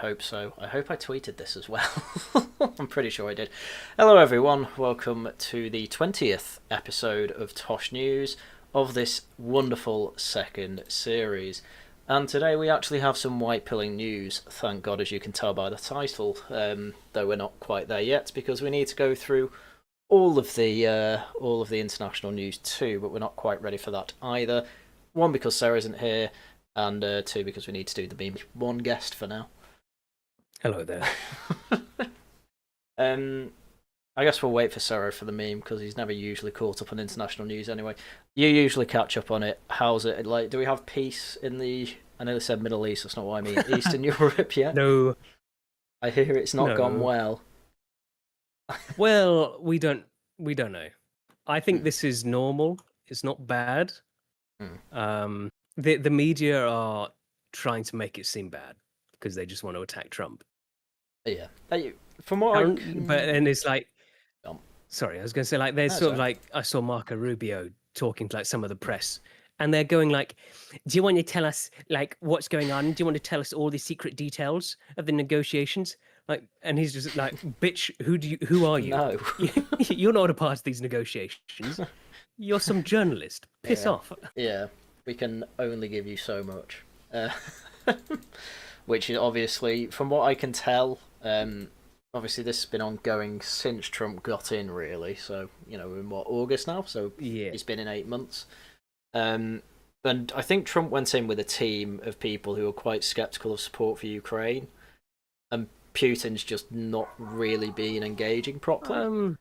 hope so. I hope I tweeted this as well. I'm pretty sure I did. Hello, everyone. Welcome to the 20th episode of Tosh News of this wonderful second series. And today we actually have some white-pilling news, thank God, as you can tell by the title, though we're not quite there yet, because we need to go through all of the international news too, but we're not quite ready for that either. One, because Sarah isn't here, and two, because we need to do the meme. One guest for now. Hello there. I guess we'll wait for Cero for the meme, because he's never usually caught up on international news anyway. You usually catch up on it. How's it? Like, do we have peace in the... I know they said Middle East, that's not what I mean. Eastern Europe yet? No. I hear it's not gone well. Well, we don't know. I think this is normal. It's not bad. The media are trying to make it seem bad because they just want to attack Trump. Yeah. From what and it's like, sorry, I was going to say, like, there's sort of like, I saw Marco Rubio talking to like some of the press, and they're going like, do you want to tell us like what's going on? Do you want to tell us all the secret details of the negotiations? Like, and he's just like, bitch, who are you? No. You're not a part of these negotiations. You're some journalist. Piss off. Yeah, we can only give you so much. Which is obviously, from what I can tell, obviously this has been ongoing since Trump got in, really. So, you know, we're in what, August now? So yeah, it's been in 8 months. And I think Trump went in with a team of people who were quite sceptical of support for Ukraine. And Putin's just not really been engaging properly.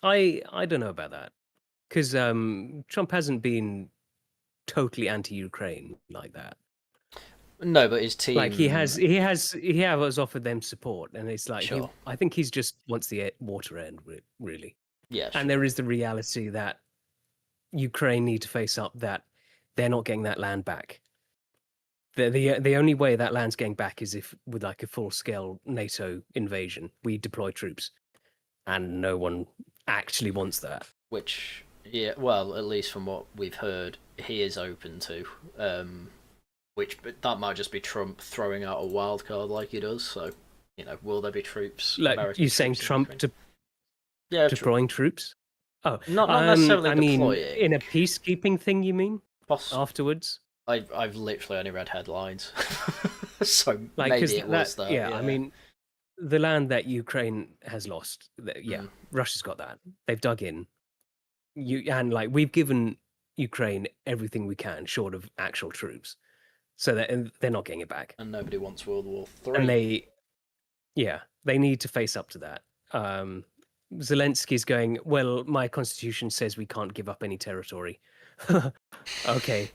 I don't know about that, because Trump hasn't been totally anti-Ukraine like that. No, but his team, like he has offered them support, and it's like, sure. I think he's just wants the water end, really. Yeah, and there is the reality that Ukraine need to face up that they're not getting that land back. The only way that land's getting back is if, with like a full-scale NATO invasion, we deploy troops, and no one actually wants that. Which, yeah, well, at least from what we've heard, he is open to. But that might just be Trump throwing out a wild card like he does. So, you know, will there be troops? Like, you're saying Trump deploying troops? Oh, not necessarily I deploying. mean, in a peacekeeping thing, you mean? Afterwards? I've literally only read headlines, so like, maybe it was that. Yeah, I mean, the land that Ukraine has lost, Russia's got that. They've dug in. And like, we've given Ukraine everything we can, short of actual troops, so that they're not getting it back. And nobody wants World War III. And they need to face up to that. Zelensky's going, well, my constitution says we can't give up any territory. Okay,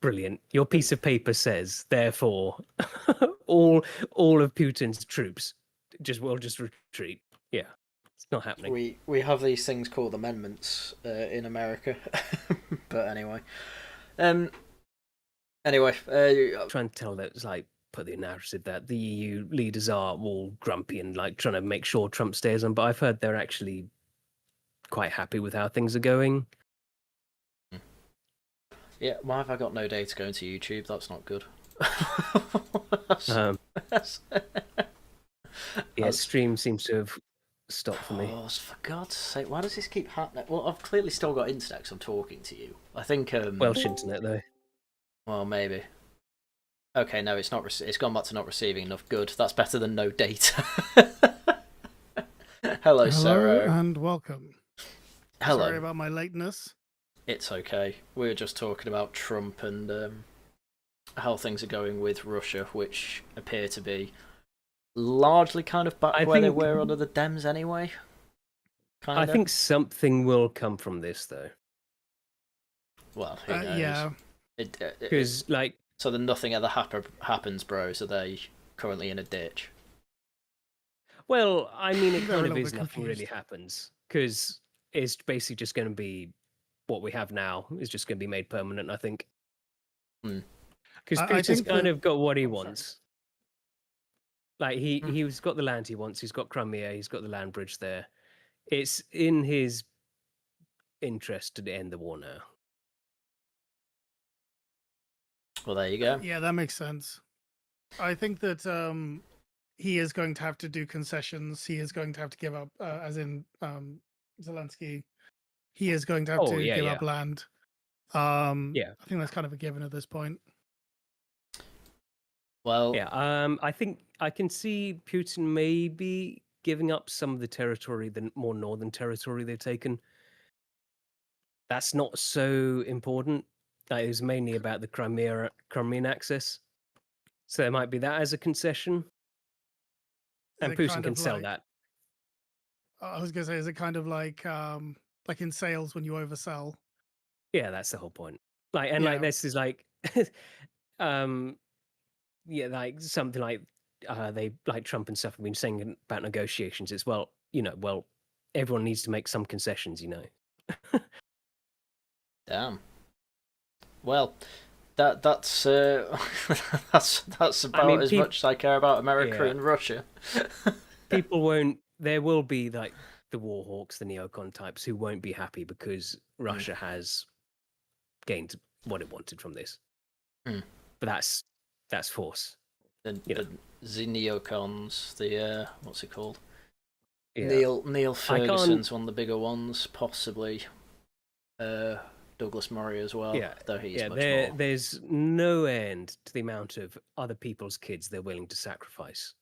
brilliant. Your piece of paper says, therefore, all of Putin's troops will just retreat. Yeah, it's not happening. We have these things called amendments in America, but anyway. Trying to tell that it's like, put the narrative that the EU leaders are all grumpy and like trying to make sure Trump stays on, but I've heard they're actually quite happy with how things are going. Yeah, why have I got no data going to YouTube? That's not good. Stream seems to have stopped for me. Oh, for God's sake, why does this keep happening? Well, I've clearly still got internet because I'm talking to you. I think... Welsh internet, though. Well, maybe. Okay, no, it's not. It's gone back to not receiving enough. Good. That's better than no data. Hello, Cero. And welcome. Hello. Sorry about my lateness. It's okay. We were just talking about Trump and how things are going with Russia, which appear to be largely kind of back where they were under the Dems anyway. I think something will come from this, though. Well, who knows? Yeah. Because, so then nothing ever happens, bro. So they currently in a ditch. Well, I mean, it kind of is nothing really happens, because it's basically just going to be what we have now is just going to be made permanent, I think. Because Putin's kind of got what he wants. Like, he's got the land he wants. He's got Crimea. He's got the land bridge there. It's in his interest to end the war now. Well, there you go. Yeah, that makes sense. I think that he is going to have to do concessions. He is going to have to give up, as in Zelensky. He is going to have to give up land. I think that's kind of a given at this point. Well, yeah. I think I can see Putin maybe giving up some of the territory, the more northern territory they've taken. That's not so important. That is mainly about the Crimean access. So there might be that as a concession. And Putin can sell that. I was going to say, is it kind of like in sales when you oversell? Yeah, that's the whole point. Like this is like like something like they like Trump and stuff have been saying about negotiations. It's everyone needs to make some concessions, Damn. Well, that's that's about as much as I care about America and Russia. People won't. There will be like the war hawks, the neocon types, who won't be happy because Russia has gained what it wanted from this. But that's force. The neocons, the what's it called? Yeah. Neil Ferguson's one of the bigger ones, possibly. Douglas Murray as well. Yeah, though he's much more. There's no end to the amount of other people's kids they're willing to sacrifice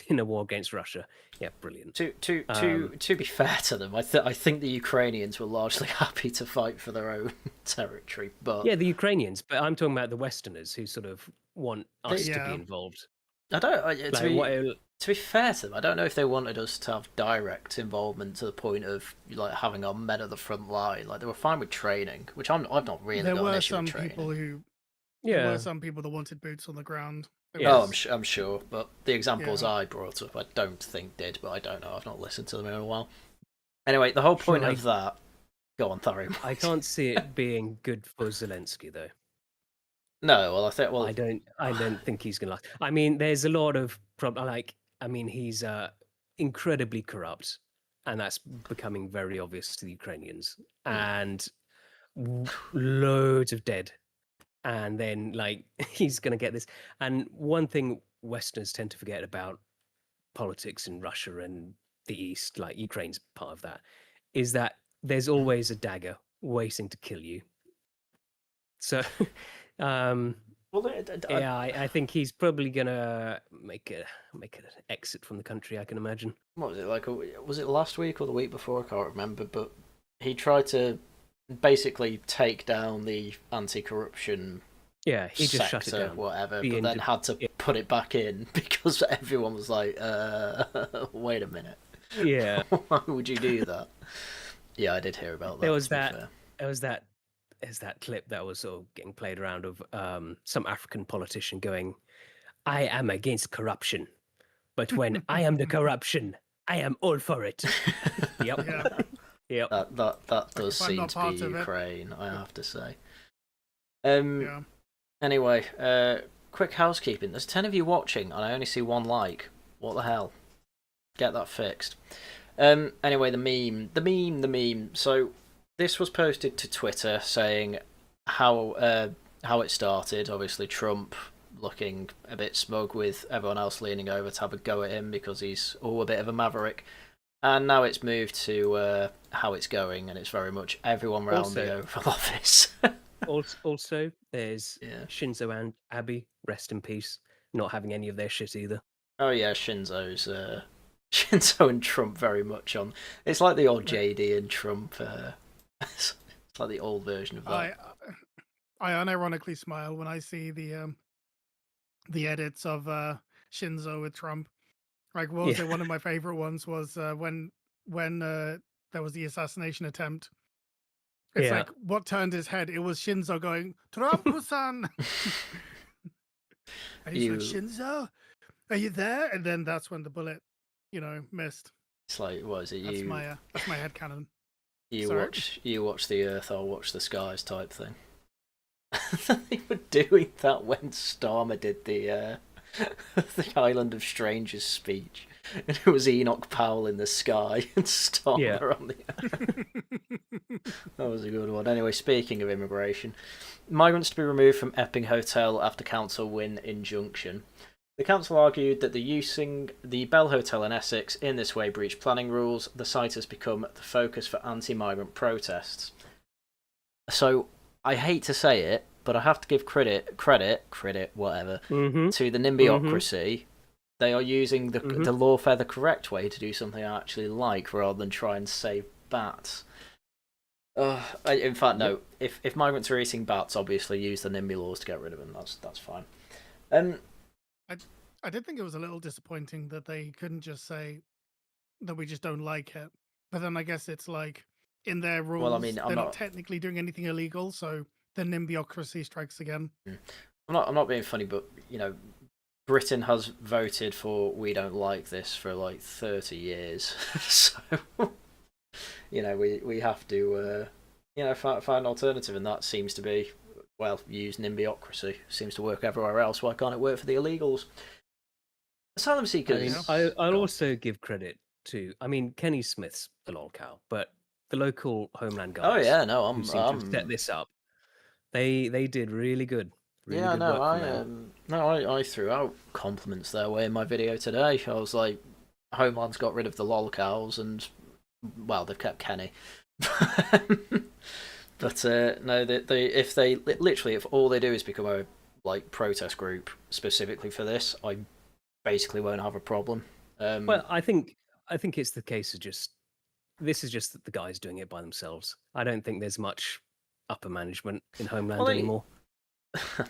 in a war against Russia. Yeah, brilliant. To be fair to them, I think the Ukrainians were largely happy to fight for their own territory. But yeah, the Ukrainians. But I'm talking about the Westerners who sort of want us to be involved. I don't. To be fair to them, I don't know if they wanted us to have direct involvement to the point of like having our men at the front line. Like they were fine with training, which I've not really got an issue with training. There were some people that wanted boots on the ground. Oh, I'm sure, but the examples I brought up, I don't think did, but I don't know. I've not listened to them in a while. Anyway, the whole point of that. Go on, Tharium. I can't see it being good for Zelensky, though. No, well, I think. Well, I don't think he's gonna last. I mean, there's a lot of he's incredibly corrupt, and that's becoming very obvious to the Ukrainians, and loads of dead. And then, he's going to get this. And one thing Westerners tend to forget about politics in Russia and the East, like Ukraine's part of that, is that there's always a dagger waiting to kill you. So, I think he's probably going to make an exit from the country, I can imagine. What was it like? Was it last week or the week before? I can't remember. But he tried to basically take down the anti-corruption he just shut it down, whatever, but then had to put it back in because everyone was like, wait a minute. Yeah. Why would you do that? Yeah, I did hear about that. There's that clip that was sort of getting played around of some African politician going, I am against corruption, but when I am the corruption, I am all for it. Yep. Yeah. Yep. That does seem to be Ukraine, I have to say. Anyway, quick housekeeping. There's 10 of you watching, and I only see 1 like. What the hell? Get that fixed. Anyway, the meme. So this was posted to Twitter saying how it started. Obviously, Trump looking a bit smug with everyone else leaning over to have a go at him because he's a bit of a maverick. And now it's moved to how it's going, and it's very much everyone around the Oval Office. Also, there's Shinzo and Abe, rest in peace, not having any of their shit either. Oh yeah, Shinzo and Trump very much on. It's like the old JD and Trump. It's like the old version of that. I unironically smile when I see the edits of Shinzo with Trump. Like, what was it? One of my favorite ones was when there was the assassination attempt. It's like, what turned his head? It was Shinzo going, Trump-san! And he's like, Shinzo? Are you there? And then that's when the bullet, missed. It's like, what is it? That's my headcanon. You watch the earth, I'll watch the skies type thing. They were doing that when Starmer did the Island of Strangers speech, and it was Enoch Powell in the sky and Starmer on the earth. That was a good one. Anyway, speaking of immigration, migrants to be removed from Epping Hotel after council win injunction. The council argued that the using the Bell Hotel in Essex in this way breached planning rules. The site has become the focus for anti-migrant protests. So, I hate to say it, but I have to give credit, whatever, to the NIMBYocracy. They are using the lawfare the correct way to do something I actually like, rather than try and save bats. In fact, no. If migrants are eating bats, obviously use the NIMBY laws to get rid of them. That's fine. I did think it was a little disappointing that they couldn't just say that we just don't like it. But then I guess it's like in their rules, well, I mean, they're not technically doing anything illegal, so the NIMBYocracy strikes again. I'm not being funny, but Britain has voted for we don't like this for like 30 years, so we have to find an alternative, and that seems to be use NIMBYocracy. Seems to work everywhere else. Why can't it work for the illegals? Asylum seekers. I'll also give credit to. I mean, Kenny Smith's the lolcow, but the local Homeland guys. Oh yeah, no, who seem to have set this up. They did really good. Really good work I threw out compliments their way in my video today. I was like, Homeland's got rid of the lolcows, and they've kept Kenny. But no, if all they do is become a protest group specifically for this, I basically won't have a problem. Well, I think it's the case of this is just that the guys doing it by themselves. I don't think there's much upper management in Homeland anymore.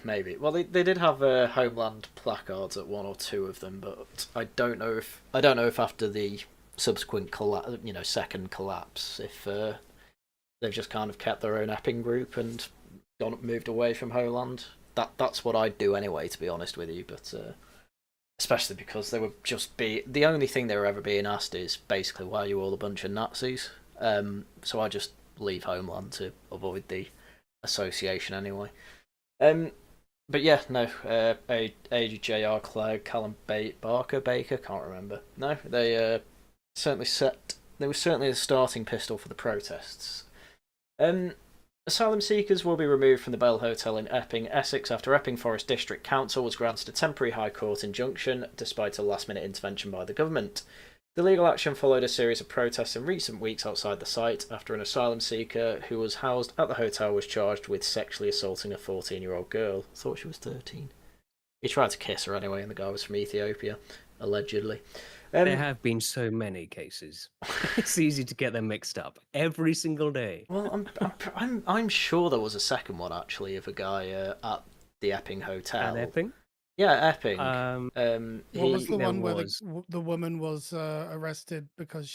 Maybe. Well, they did have Homeland placards at one or two of them, but I don't know if after the subsequent second collapse, if they've just kind of kept their own Epping group and moved away from Homeland. That's what I'd do anyway, to be honest with you. But especially because they would just be the only thing they were ever being asked is basically why are you all a bunch of Nazis. So I just leave Homeland to avoid the association anyway. But yeah, no. AJR Clegg, Callum Baker, can't remember. No, they were certainly a starting pistol for the protests. Asylum seekers will be removed from the Bell Hotel in Epping, Essex, after Epping Forest District Council was granted a temporary High Court injunction, despite a last-minute intervention by the government. The legal action followed a series of protests in recent weeks outside the site, after an asylum seeker who was housed at the hotel was charged with sexually assaulting a 14-year-old girl. I thought she was 13. He tried to kiss her anyway, and the guy was from Ethiopia, allegedly. There have been so many cases. It's easy to get them mixed up every single day. Well, I'm sure there was a second one actually of a guy at the Epping Hotel. At Epping? Yeah, Epping. What was the one where the woman was arrested because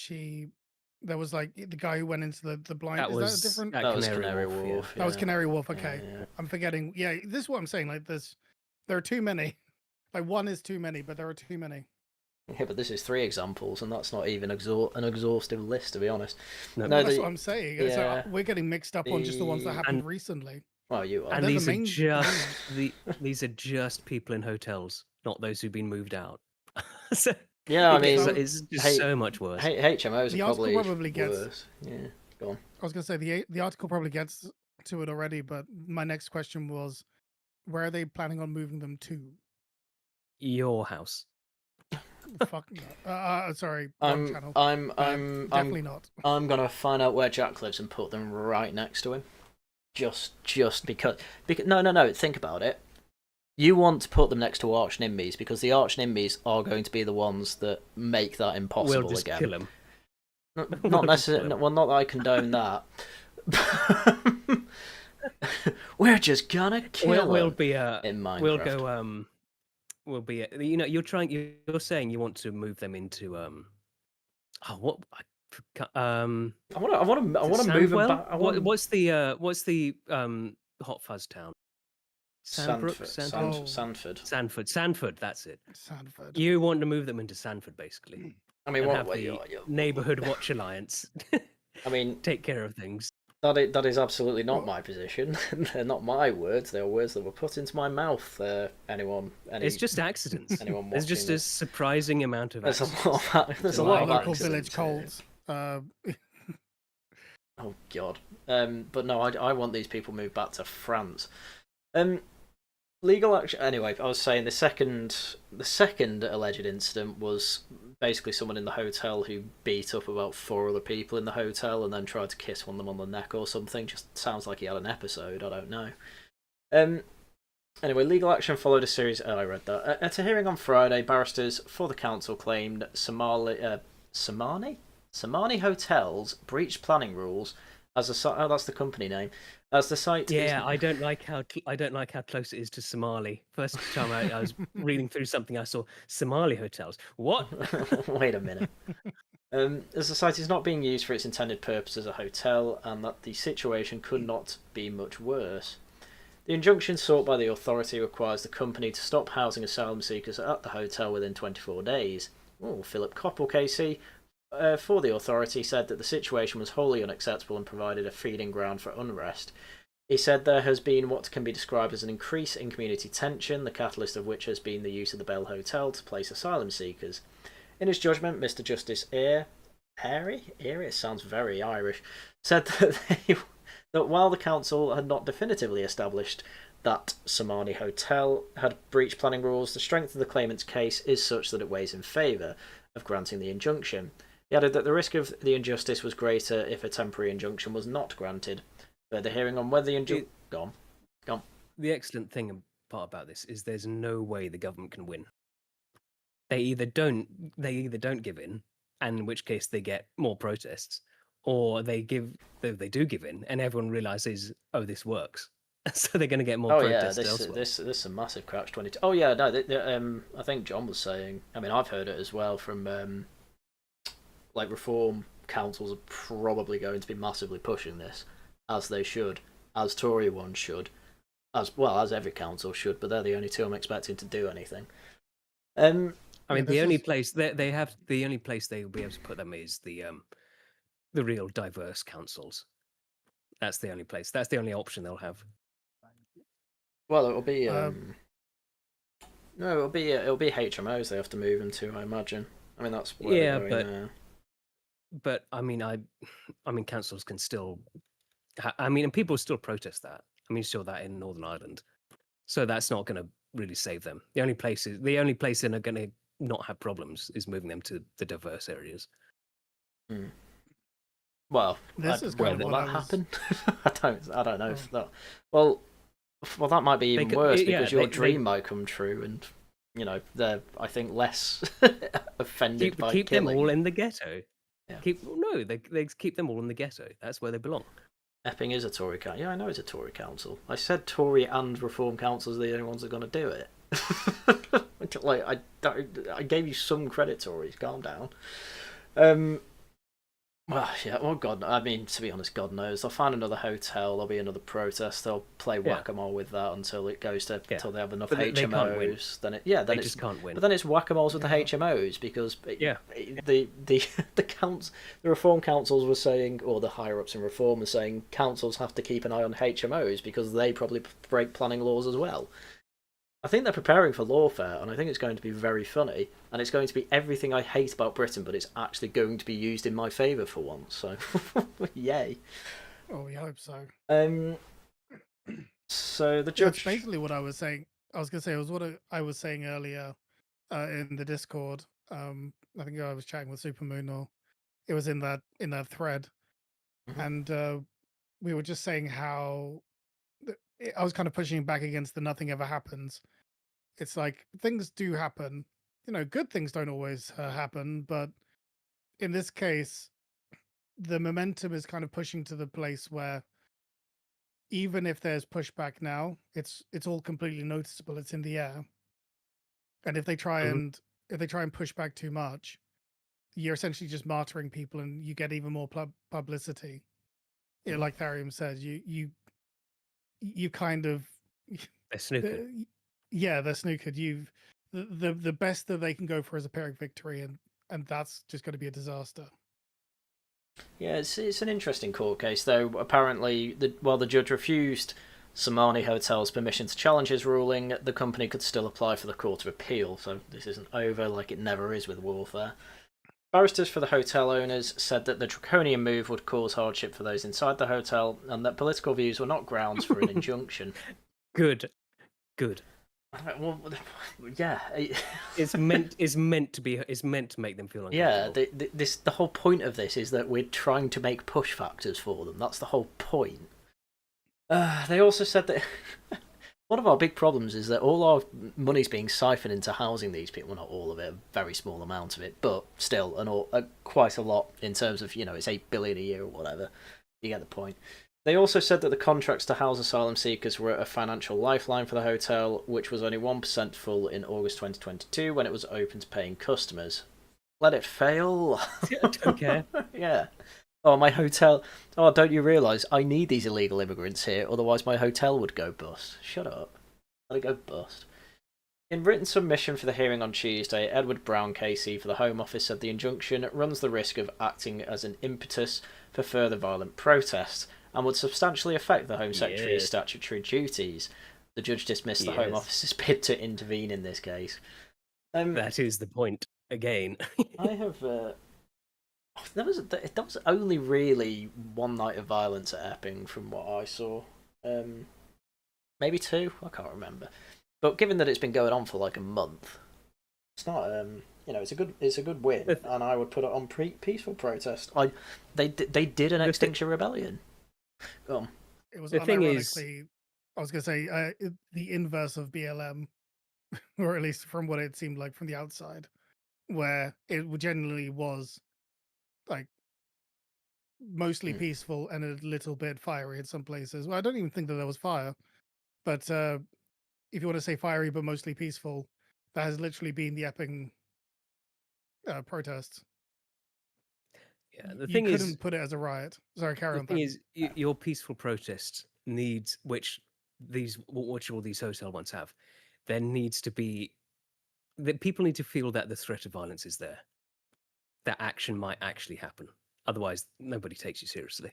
there was the guy who went into the blind. That was Canary Wharf. That was Canary Wharf. Okay, Yeah. I'm forgetting. Yeah, this is what I'm saying. There are too many. One is too many, but there are too many. Yeah, but this is 3 examples, and that's not even an exhaustive list, to be honest. No, that's what I'm saying. Yeah. So we're getting mixed up on just the ones that happened recently. Well, you are. And these are just people in hotels, not those who've been moved out. So yeah, I mean, it's just so much worse. HMOs are probably worse. Yeah, go on. I was going to say the article probably gets to it already, but my next question was, where are they planning on moving them to? Your house. Fuck no. Sorry. I'm definitely not. I'm gonna find out where Jack lives and put them right next to him. Just because no. Think about it. You want to put them next to arch NIMBYs because the arch NIMBYs are going to be the ones that make that impossible we'll just again. Kill them. Not necessarily. Well, not that I condone that. We're just gonna kill we'll them be in Minecraft. We'll go will be you're saying you want to move them into I want to move them back. What's the Hot Fuzz town? Sandford. Sandford, that's it. Sandford. You want to move them into Sandford, basically. I mean, Neighbourhood Watch Alliance. I mean, take care of things. That is absolutely not my position. They're not my words. They're words that were put into my mouth. It's just accidents. There's just a surprising amount of accidents. There's a lot of local village cults. Oh God. But no, I want these people moved back to France. Legal action. Anyway, I was saying the second alleged incident was basically someone in the hotel who beat up about 4 other people in the hotel and then tried to kiss one of them on the neck or something. Just sounds like he had an episode. I don't know. Um. Anyway, legal action followed a series. Oh, I read that. At a hearing on Friday, barristers for the council claimed Samani Hotels breached planning rules as a. Oh, that's the company name. As the site. Yeah, I don't like how close it is to Somali. First time I was reading through something, I saw Somali hotels. What? Wait a minute. As the site is not being used for its intended purpose as a hotel, and that the situation could not be much worse. The injunction sought by the authority requires the company to stop housing asylum seekers at the hotel within 24 days. Philip Coppell, KC, for the authority, said that the situation was wholly unacceptable and provided a feeding ground for unrest. He said there has been what can be described as an increase in community tension, the catalyst of which has been the use of the Bell Hotel to place asylum seekers. In his judgment, Mr. Justice Airy, it sounds very Irish, said that while the council had not definitively established that Somani Hotel had breached planning rules, the strength of the claimant's case is such that it weighs in favour of granting the injunction. He added that the risk of the injustice was greater if a temporary injunction was not granted. Further hearing on whether the injunction... Go on. The excellent thing part about this is there's no way the government can win. They either don't give in, and in which case they get more protests, or they do give in, and everyone realizes, oh, this works, so they're going to get more protests elsewhere. This is a massive catch-22. Oh yeah, no, I think John was saying. I mean, I've heard it as well from like reform councils are probably going to be massively pushing this, as they should, as Tory ones should, as well as every council should. But they're the only two I'm expecting to do anything. I mean, the only place they will be able to put them is the real diverse councils. That's the only place. That's the only option they'll have. Well, it'll be no, it'll be HMOs they have to move them to, I imagine. I mean, that's where they're going now. But I mean, councils can still. And people still protest that. I mean, you saw that in Northern Ireland. So that's not going to really save them. The only place they're going to not have problems is moving them to the diverse areas. Well, will that happen? I don't know if that. Well, that might be even worse because your dream might come true, and they're, I think, less offended by keep killing. Them all in the ghetto. Yeah. They keep them all in the ghetto. That's where they belong. Epping is a Tory council. Yeah, I know it's a Tory council. I said Tory and Reform councils are the only ones that are going to do it. I gave you some credit, Tories. Calm down. Well, yeah. Well, God. I mean, to be honest, God knows. They'll find another hotel. There'll be another protest. They'll play whack-a-mole with that until it goes to until they have enough HMOs. Then they just can't win. But then it's whack-a-moles with the HMOs because the Reform councils were saying, or the higher-ups in Reform were saying, councils have to keep an eye on HMOs because they probably break planning laws as well. I think they're preparing for lawfare, and I think it's going to be very funny, and it's going to be everything I hate about Britain, but it's actually going to be used in my favour for once, so yay. Oh, we hope so. So the judge... That's basically what I was saying. I was going to say, it was what I was saying earlier in the Discord. I think I was chatting with Supermoon, or it was in that thread, and we were just saying how... I was kind of pushing back against the nothing ever happens. It's like things do happen. Good things don't always happen, but in this case, the momentum is kind of pushing to the place where even if there's pushback now, it's all completely noticeable. It's in the air. And if they try and push back too much, you're essentially just martyring people, and you get even more publicity. Like Tharium says, you kind of they're snookered. They're snookered. The best that they can go for is a Pyrrhic victory, and that's just going to be a disaster. Yeah, it's an interesting court case, though. Apparently, while the judge refused Somani Hotel's permission to challenge his ruling, the company could still apply for the Court of Appeal, so this isn't over like it never is with warfare. Barristers for the hotel owners said that the draconian move would cause hardship for those inside the hotel, and that political views were not grounds for an injunction. Good. Good. Well, yeah, It's meant to make them feel yeah. uncomfortable. The whole point of this is that we're trying to make push factors for them. That's the whole point. They also said that one of our big problems is that all our money's being siphoned into housing these people. Well, not all of it, a very small amount of it, but still, quite a lot in terms of it's 8 billion a year or whatever. You get the point. They also said that the contracts to house asylum seekers were a financial lifeline for the hotel, which was only 1% full in August 2022 when it was open to paying customers. Let it fail. I don't care. Yeah. Oh, my hotel. Oh, don't you realise I need these illegal immigrants here, otherwise my hotel would go bust. Shut up. Let it go bust. In written submission for the hearing on Tuesday, Edward Brown KC for the Home Office said the injunction runs the risk of acting as an impetus for further violent protests and would substantially affect the Home Secretary's statutory duties. The judge dismissed the Home Office's bid to intervene in this case. That is the point again. I have. There was only really one night of violence at Epping, from what I saw. Maybe two. I can't remember. But given that it's been going on for like a month, it's not. It's a good win, and I would put it on peaceful protest. They did an Extinction Rebellion. It was the thing is, I was going to say the inverse of BLM, or at least from what it seemed like from the outside, where it generally was like mostly peaceful and a little bit fiery in some places. Well, I don't even think that there was fire, but if you want to say fiery but mostly peaceful, that has literally been the Epping protests. Yeah, the you thing couldn't is, put it as a riot. Sorry, carry on. The thing is, your peaceful protest needs, which all these hotel ones have, there needs to be that people need to feel that the threat of violence is there, that action might actually happen. Otherwise, nobody takes you seriously.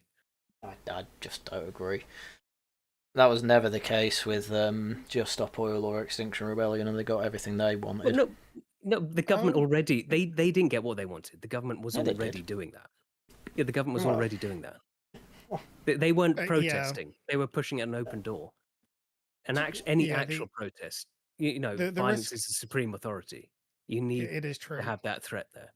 I just don't agree. That was never the case with Just Stop Oil or Extinction Rebellion, and they got everything they wanted. Well, no, the government already they didn't get what they wanted. The government was already doing that. Yeah, the government was already doing that. They weren't protesting; they were pushing at an open door. And any actual protest, violence is the supreme authority. You need to have that threat there.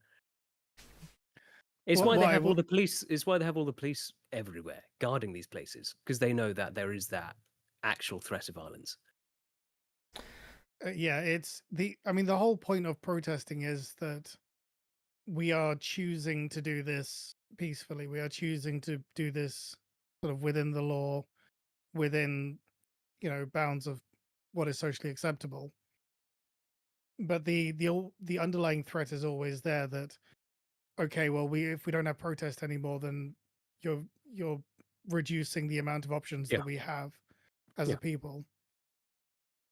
It's why they have all the police. It's why they have all the police everywhere guarding these places, because they know that there is that actual threat of violence. The whole point of protesting is that we are choosing to do this peacefully. We are choosing to do this sort of within the law, within bounds of what is socially acceptable. But the underlying threat is always there that, okay, well, if we don't have protest anymore, then you're reducing the amount of options that we have as a people.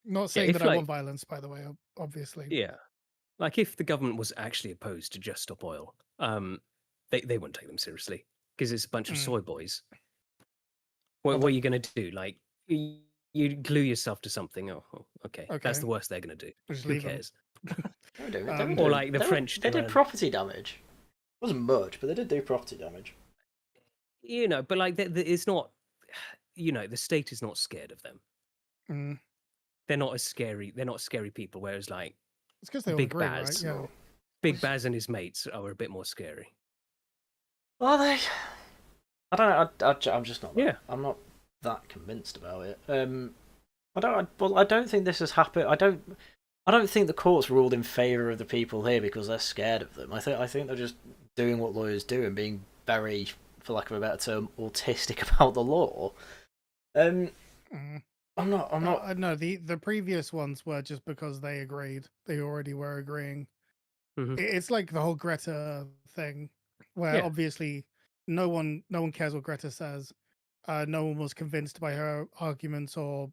Not saying that I want violence, by the way, obviously. Yeah. Like if the government was actually opposed to Just Stop Oil, they wouldn't take them seriously because it's a bunch of soy boys. What are you going to do? Like you glue yourself to something. Oh, okay. That's the worst they're going to do. Who cares? Or like the French. They did property damage. It wasn't much, but they did do property damage. But like it's not. The state is not scared of them. They're not as scary. They're not scary people. Whereas like it's because they all agree, right? Yeah. Big Baz and his mates are a bit more scary. Are they? I don't know. I'm just not. Yeah. I'm not that convinced about it. I don't think this has happened. I don't think the courts ruled in favour of the people here because they're scared of them. I think they're just doing what lawyers do and being very, for lack of a better term, autistic about the law. I'm not. No, the previous ones were just because they agreed. They already were agreeing. It's like the whole Greta thing, where obviously no one cares what Greta says. No one was convinced by her arguments or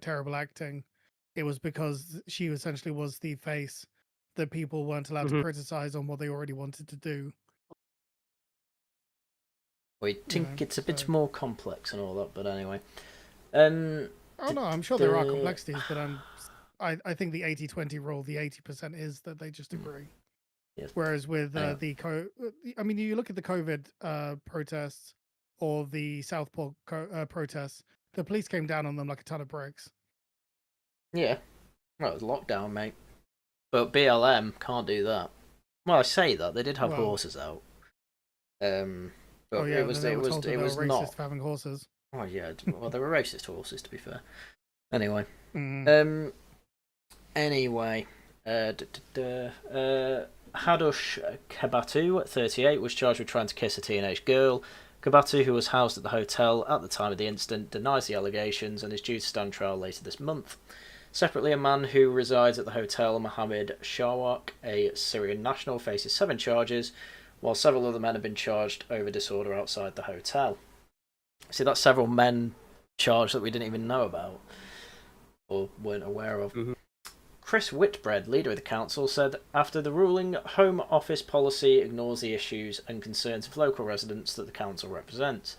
terrible acting. It was because she essentially was the face that people weren't allowed to criticize on what they already wanted to do. I think it's a bit more complex and all that, but anyway. I'm sure there are complexities, but I think the 80-20 rule, the 80% is that they just agree. Yes. Whereas with you look at the COVID protests or the Southport protests, the police came down on them like a ton of bricks. Yeah. Well, it was lockdown, mate. But BLM can't do that. Well, I say that they did have horses out. But yeah, it was they were told that it they was were racist not. for having horses. Oh yeah, well they were racist horses, to be fair. Anyway, anyway, Hadush Kabatu, 38, was charged with trying to kiss a teenage girl. Kabatu, who was housed at the hotel at the time of the incident, denies the allegations and is due to stand trial later this month. Separately, a man who resides at the hotel, Mohammed Shawak, a Syrian national, faces 7 charges, while several other men have been charged over disorder outside the hotel. See, that's several men charged that we didn't even know about or weren't aware of. Mm-hmm. Chris Whitbread, leader of the council, said after the ruling, Home Office policy ignores the issues and concerns of local residents that the council represents.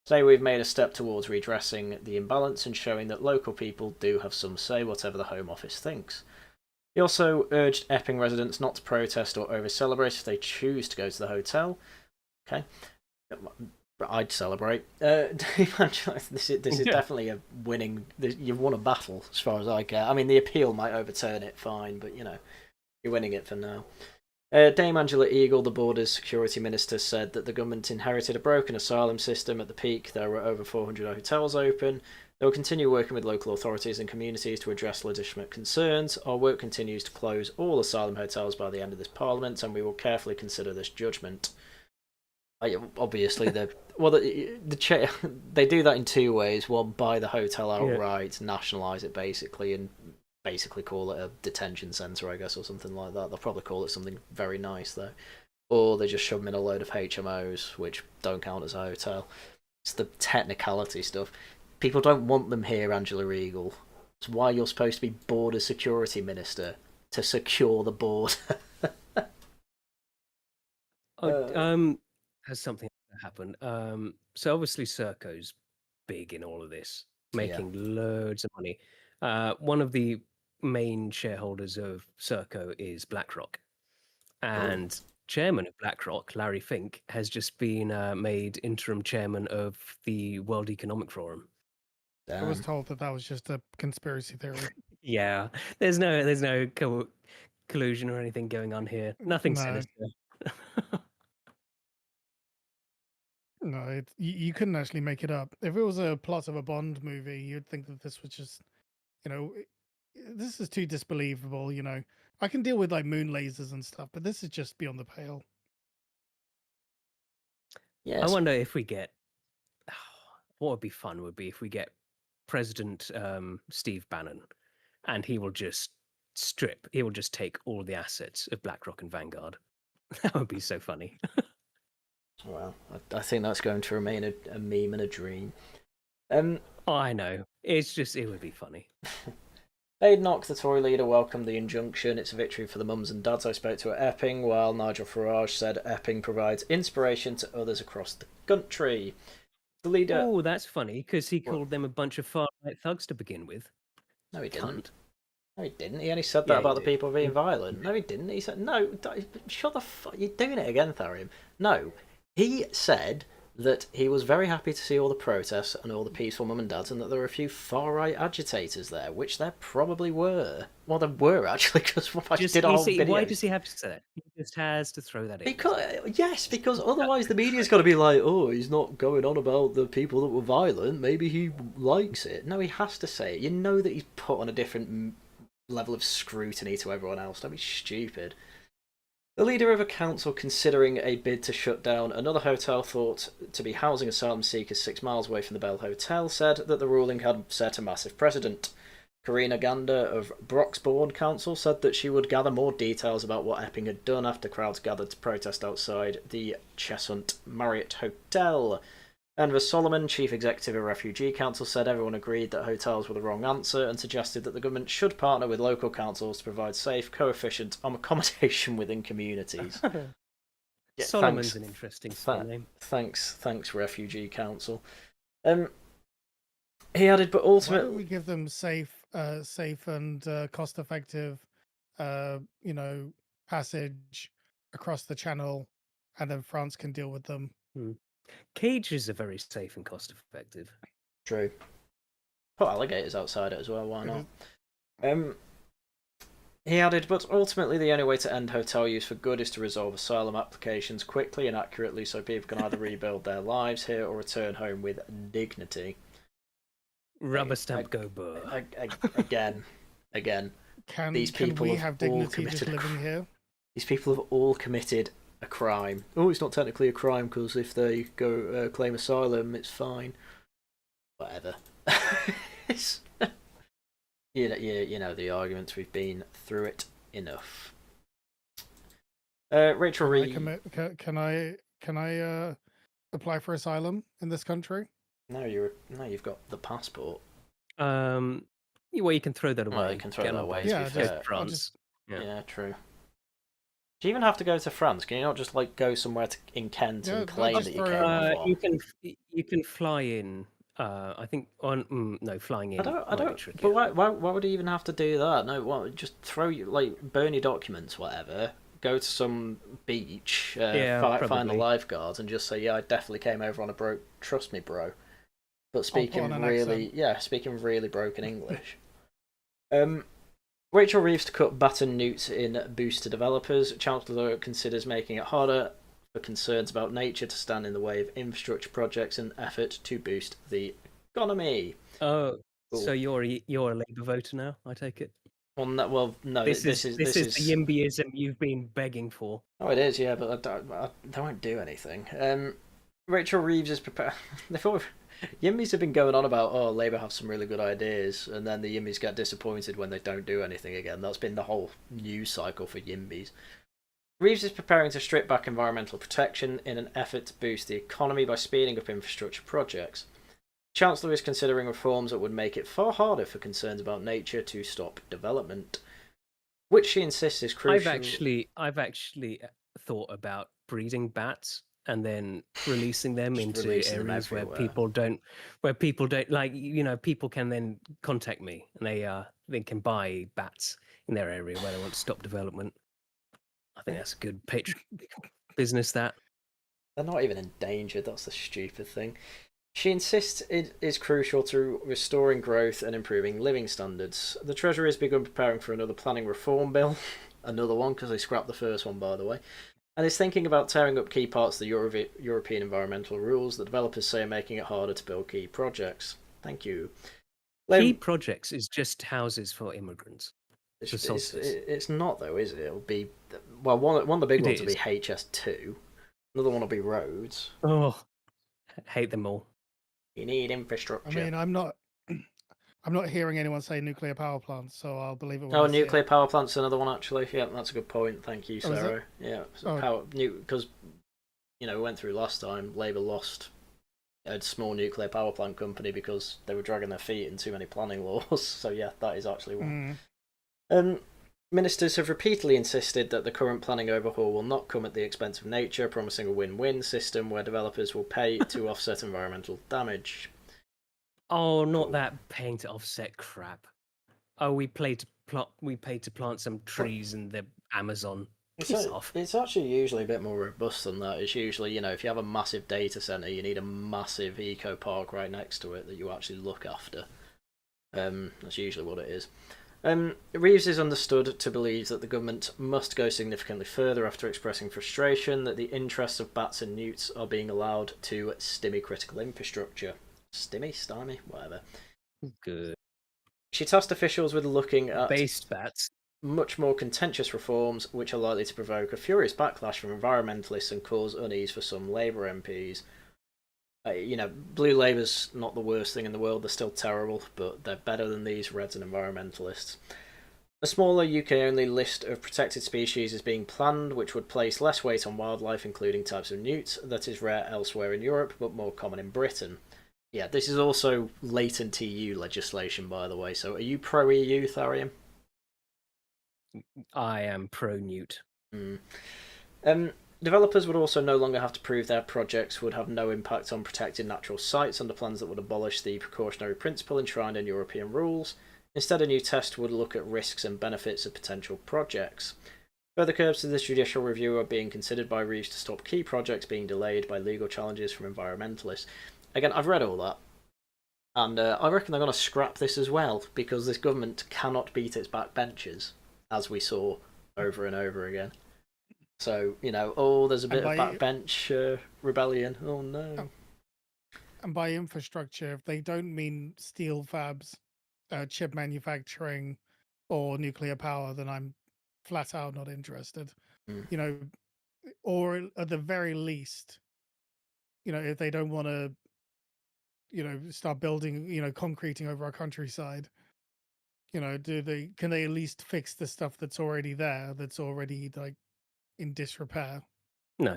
Today we've made a step towards redressing the imbalance and showing that local people do have some say whatever the Home Office thinks. He also urged Epping residents not to protest or over-celebrate if they choose to go to the hotel. Okay. I'd celebrate. This is definitely a winning. You've won a battle, as far as I care. I mean, the appeal might overturn it, fine, but you're winning it for now. Dame Angela Eagle, the Borders Security Minister, said that the government inherited a broken asylum system. At the peak, there were over 400 hotels open. They will continue working with local authorities and communities to address legitimate concerns. Our work continues to close all asylum hotels by the end of this Parliament, and we will carefully consider this judgment. Obviously, they do that in 2 ways. One, buy the hotel outright, nationalise it basically, and basically call it a detention centre, I guess, or something like that. They'll probably call it something very nice, though. Or they just shove them in a load of HMOs, which don't count as a hotel. It's the technicality stuff. People don't want them here, Angela Eagle. It's why you're supposed to be Border Security Minister, to secure the border. Has something happened. So obviously Serco's big in all of this, making loads of money. One of the main shareholders of Serco is BlackRock, and chairman of BlackRock, Larry Fink, has just been made interim chairman of the World Economic Forum. I was told that was just a conspiracy theory. Yeah, there's no collusion or anything going on here. Nothing sinister. No, you couldn't actually make it up. If it was a plot of a Bond movie, you'd think that this was just, this is too disbelievable. I can deal with like moon lasers and stuff, but this is just beyond the pale. Yes. I wonder if we get. What would be fun would be if we get President Steve Bannon, and he will just take all the assets of BlackRock and Vanguard. That would be so funny. Well, I think that's going to remain a meme and a dream. I know. It would be funny. Badenoch, the Tory leader, welcomed the injunction. It's a victory for the mums and dads I spoke to at Epping, while Nigel Farage said Epping provides inspiration to others across the country. The leader... Oh, that's funny, because he called them a bunch of far-right thugs to begin with. No, he didn't. No, he didn't. He only said that about the people being violent. No, he didn't. He said, no, shut the fuck... You're doing it again, Tharium. No. He said that he was very happy to see all the protests and all the peaceful mum and dads, and that there were a few far-right agitators there, which there probably were. Well, there were, actually, because I did a whole video. Why does he have to say that? He just has to throw that in. Because otherwise the media's got to be like, oh, he's not going on about the people that were violent, maybe he likes it. No, he has to say it. You know that he's put on a different level of scrutiny to everyone else. Don't be stupid. The leader of a council considering a bid to shut down another hotel thought to be housing asylum seekers 6 miles away from the Bell Hotel said that the ruling had set a massive precedent. Karina Gander of Broxbourne Council said that she would gather more details about what Epping had done after crowds gathered to protest outside the Cheshunt Marriott Hotel. Enver Solomon, chief executive of Refugee Council, said everyone agreed that hotels were the wrong answer and suggested that the government should partner with local councils to provide safe, co-efficient accommodation within communities. Solomon's an interesting name. Thanks, Refugee Council. He added, but ultimately, why don't we give them safe and cost-effective, passage across the channel, and then France can deal with them. Cages are very safe and cost-effective. True. Put alligators outside it as well. Why not? He added, but ultimately the only way to end hotel use for good is to resolve asylum applications quickly and accurately so people can either rebuild their lives here or return home with dignity. Rubber stamp go burr. Again. These people we have have all dignity committed just living here? These people have all committed a crime. Oh, it's not technically a crime because if they go claim asylum, it's fine. Whatever. You know the arguments. We've been through it enough. Rachel Reed. Can I apply for asylum in this country? No, you've got the passport. Well, you can throw that away. Well, you can throw that away. Yeah, France. Yeah, true. Do you even have to go to France? Can you not just go somewhere in Kent and claim that you came over? You can fly in. I think flying in. I don't. But why would you even have to do that? No, just burn your documents, whatever. Go to some beach, find the lifeguards, and just say, "Yeah, I definitely came over on a boat. Trust me, bro." But speaking really broken English. Rachel Reeves to cut baton newts in boost to developers. Chancellor considers making it harder for concerns about nature to stand in the way of infrastructure projects in effort to boost the economy. Oh, cool. So you're a Labour voter now, I take it? Well, no. This is the YIMBYism you've been begging for. Oh, it is, yeah, but they won't do anything. Rachel Reeves is prepared. Yimbys have been going on about, Labour have some really good ideas, and then the Yimbys get disappointed when they don't do anything again. That's been the whole news cycle for Yimbys. Reeves is preparing to strip back environmental protection in an effort to boost the economy by speeding up infrastructure projects. The Chancellor is considering reforms that would make it far harder for concerns about nature to stop development, which she insists is crucial. I've actually thought about breeding bats and then releasing them into areas where people don't people can then contact me and they can buy bats in their area where they want to stop development. I think that's a good business. That they're not even endangered. That's the stupid thing. She insists it is crucial to restoring growth and improving living standards. The Treasury has begun preparing for another planning reform bill, another one because they scrapped the first one, by the way, and is thinking about tearing up key parts of the European environmental rules that developers say are making it harder to build key projects. Thank you. Key projects is just houses for immigrants. It's not, though, is it? It'll be... Well, one of the big ones will be HS2. Another one will be roads. Oh, hate them all. You need infrastructure. I mean, I'm not hearing anyone say nuclear power plants, so I'll believe it when nuclear power plant's another one, actually. Yeah, that's a good point. Thank you, Cero. Yeah, because we went through last time. Labour lost a small nuclear power plant company because they were dragging their feet in too many planning laws. So yeah, that is actually one. Ministers have repeatedly insisted that the current planning overhaul will not come at the expense of nature, promising a win-win system where developers will pay to offset environmental damage. Oh, not that paying to offset crap. Oh, we paid to plant some trees in the Amazon. It's actually usually a bit more robust than that. It's usually, if you have a massive data centre, you need a massive eco park right next to it that you actually look after. That's usually what it is. Reeves is understood to believe that the government must go significantly further after expressing frustration that the interests of bats and newts are being allowed to stymie critical infrastructure. Stymie, whatever. Good. She tasked officials with looking at based bats. Much more contentious reforms which are likely to provoke a furious backlash from environmentalists and cause unease for some Labour MPs. Blue Labour's not the worst thing in the world. They're still terrible, but they're better than these Reds and environmentalists. A smaller UK-only list of protected species is being planned, which would place less weight on wildlife, including types of newts, that is rare elsewhere in Europe, but more common in Britain. Yeah, this is also latent EU legislation, by the way, so are you pro-EU, Tharium? I am pro-newt. Developers would also no longer have to prove their projects would have no impact on protected natural sites under plans that would abolish the precautionary principle enshrined in European rules. Instead, a new test would look at risks and benefits of potential projects. Further curbs to this judicial review are being considered by Reeves to stop key projects being delayed by legal challenges from environmentalists. Again, I've read all that, And I reckon they're going to scrap this as well, because this government cannot beat its backbenchers, as we saw over and over again. So, there's a bit of backbench rebellion. Oh, no. And by infrastructure, if they don't mean steel fabs, chip manufacturing, or nuclear power, then I'm flat out not interested. Or at the very least, if they don't want to, start building, concreting over our countryside, can they at least fix the stuff that's already there, that's already like in disrepair? No,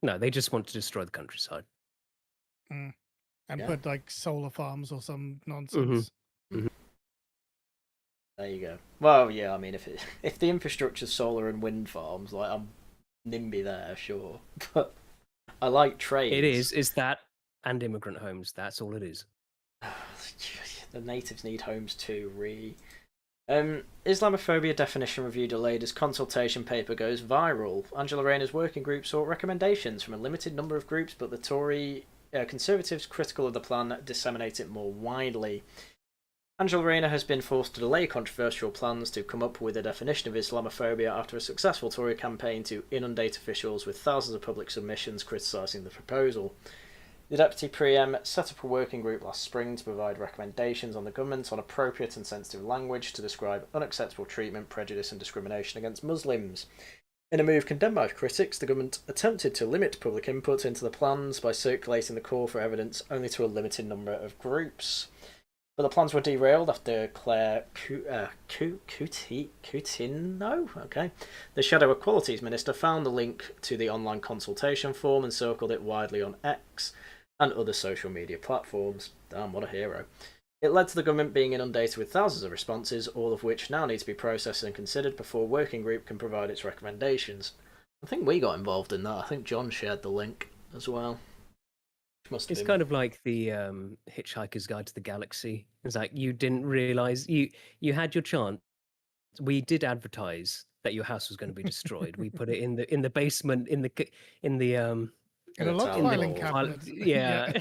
they just want to destroy the countryside. And put like solar farms or some Mm-hmm. nonsense. Mm-hmm. There you go. Well, yeah, I mean, if the infrastructure's solar and wind farms, like, I'm NIMBY there, sure. But I like trains. It is that and immigrant homes. That's all it is. The natives need homes too, Islamophobia definition review delayed as consultation paper goes viral. Angela Rayner's working group sought recommendations from a limited number of groups, but the Tory Conservatives critical of the plan disseminate it more widely. Angela Rayner has been forced to delay controversial plans to come up with a definition of Islamophobia after a successful Tory campaign to inundate officials with thousands of public submissions criticising the proposal. The Deputy PM set up a working group last spring to provide recommendations on the government on appropriate and sensitive language to describe unacceptable treatment, prejudice and discrimination against Muslims. In a move condemned by critics, the government attempted to limit public input into the plans by circulating the call for evidence only to a limited number of groups. But the plans were derailed after Claire Coutinho, the Shadow Equalities Minister, found the link to the online consultation form and circled it widely on X and other social media platforms. Damn, what a hero. It led to the government being inundated with thousands of responses, all of which now need to be processed and considered before a working group can provide its recommendations. I think we got involved in that. I think John shared the link as well. It's kind of like the Hitchhiker's Guide to the Galaxy. It's like you didn't realise you had your chance. We did advertise that your house was going to be destroyed. We put it in the basement in the in a log filing cabinet. Yeah.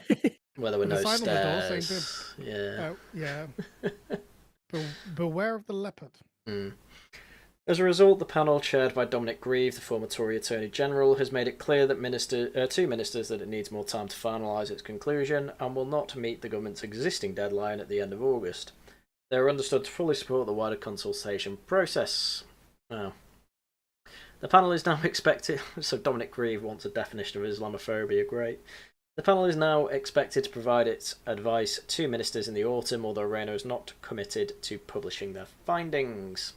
Where there were no stairs. Yeah. Beware of the leopard. As a result, the panel, chaired by Dominic Grieve, the former Tory Attorney General, has made it clear that two ministers that it needs more time to finalise its conclusion and will not meet the government's existing deadline at the end of August. They are understood to fully support the wider consultation process. Oh. The panel is now expected... So Dominic Grieve wants a definition of Islamophobia, great. The panel is now expected to provide its advice to ministers in the autumn, although Rayner is not committed to publishing their findings.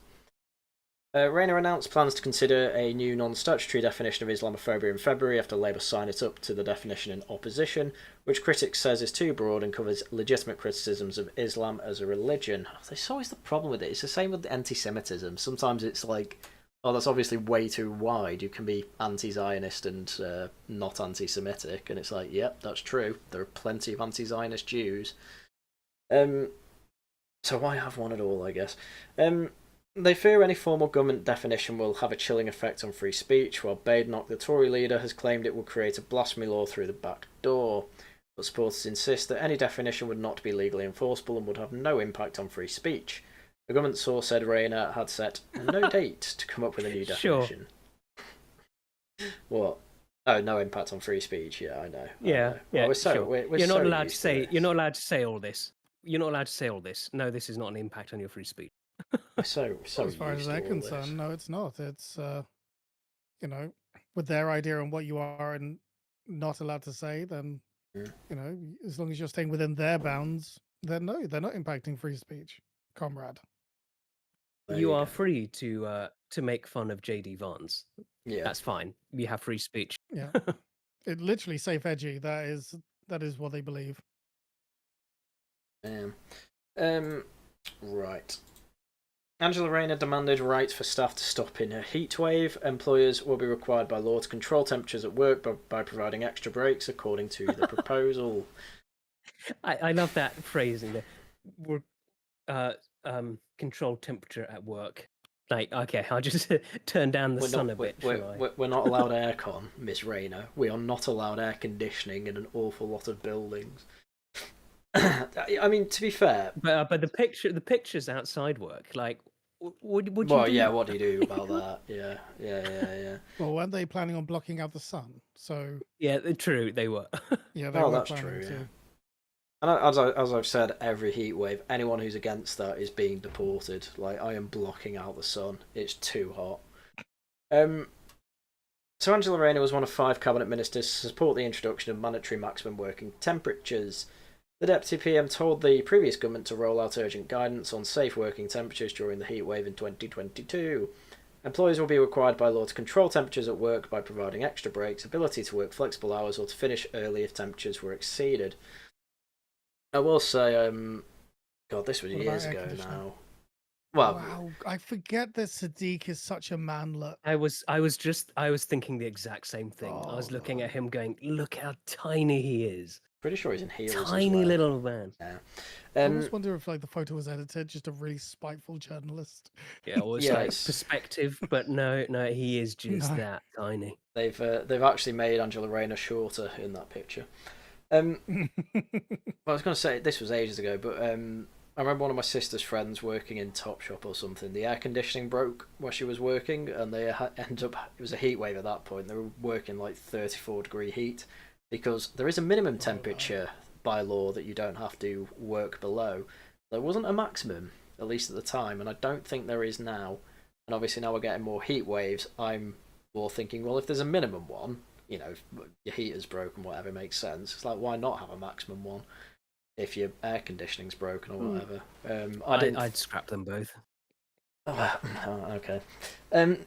Rayner announced plans to consider a new non-statutory definition of Islamophobia in February after Labour signed it up to the definition in opposition, which critics says is too broad and covers legitimate criticisms of Islam as a religion. That's always the problem with it. It's the same with anti-Semitism. Sometimes it's like, oh, that's obviously way too wide. You can be anti-Zionist and not anti-Semitic, and it's like, yep, that's true. There are plenty of anti-Zionist Jews. So why have one at all, I guess? They fear any formal government definition will have a chilling effect on free speech, while Badenoch, the Tory leader, has claimed it will create a blasphemy law through the back door. But supporters insist that any definition would not be legally enforceable and would have no impact on free speech. The government source said Rayner had set no date to come up with a new definition. Sure. What? Oh, no impact on free speech. Yeah, I know. Yeah. We're you're not so allowed to used say. this. You're not allowed to say all this. You're not allowed to say all this. No, this is not an impact on your free speech. So as far as they're concerned, no, it's not. It's with their idea on what you are and not allowed to say, then as long as you're staying within their bounds, then no, they're not impacting free speech, comrade. You are free to make fun of JD Vance. Yeah, that's fine. You have free speech. Yeah, it literally safe edgy. That is what they believe. Right. Angela Rayner demanded rights for staff to stop in a heatwave. Employers will be required by law to control temperatures at work by providing extra breaks, according to the proposal. I love that phrasing there. Control temperature at work. Like, okay, I'll just turn down the sun a bit. We're not allowed aircon, Miss Rayner. We are not allowed air conditioning in an awful lot of buildings. I mean, to be fair, But the pictures outside work, like, would you well, do yeah, that? what do you do about that? Yeah. Well, weren't they planning on blocking out the sun? So Yeah, true, they were. yeah, they Oh, were that's planning true. Yeah. to. And as I've said, every heat wave, anyone who's against that is being deported. Like, I am blocking out the sun. It's too hot. So Angela Rayner was one of 5 cabinet ministers to support the introduction of mandatory maximum working temperatures. The Deputy PM told the previous government to roll out urgent guidance on safe working temperatures during the heatwave in 2022. Employers will be required by law to control temperatures at work by providing extra breaks, ability to work flexible hours, or to finish early if temperatures were exceeded. I will say, God, this was What about years air ago conditioning? now. Well, Wow, I forget that Sadiq is such a manlet. I was thinking the exact same thing. I was Oh, looking no. at him going, look how tiny he is. pretty sure he's in heels as Tiny well. little man. Yeah. I almost wonder if like the photo was edited, just a really spiteful journalist. Yeah, or it's Yeah, like it's- perspective, but no, he is just No. that tiny. They've actually made Angela Rayner shorter in that picture. Well, I was going to say this was ages ago, but I remember one of my sister's friends working in Topshop or something. The air conditioning broke where she was working, and they ended up. It was a heat wave at that point. They were working like 34-degree heat because there is a minimum temperature by law that you don't have to work below. There wasn't a maximum, at least at the time, and I don't think there is now. And obviously now we're getting more heat waves. I'm more thinking, well, if there's a minimum one, you know, if your heater's broken, whatever, makes sense. It's like, why not have a maximum one if your air conditioning's broken or whatever? I'd scrap them both. Oh, okay. I would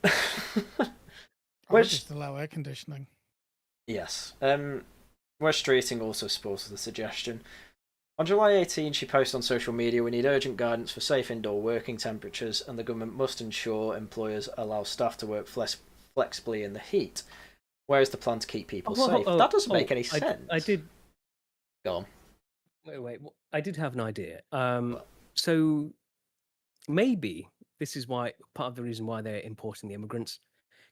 Which just allow air conditioning. yes. West Streeting also supported the suggestion. On July 18, she posted on social media, "We need urgent guidance for safe indoor working temperatures, and the government must ensure employers allow staff to work flexibly in the heat. Where is the plan to keep people safe?" That doesn't make any sense. I did. Go on. Wait. I did have an idea. So maybe this is why part of the reason why they're importing the immigrants.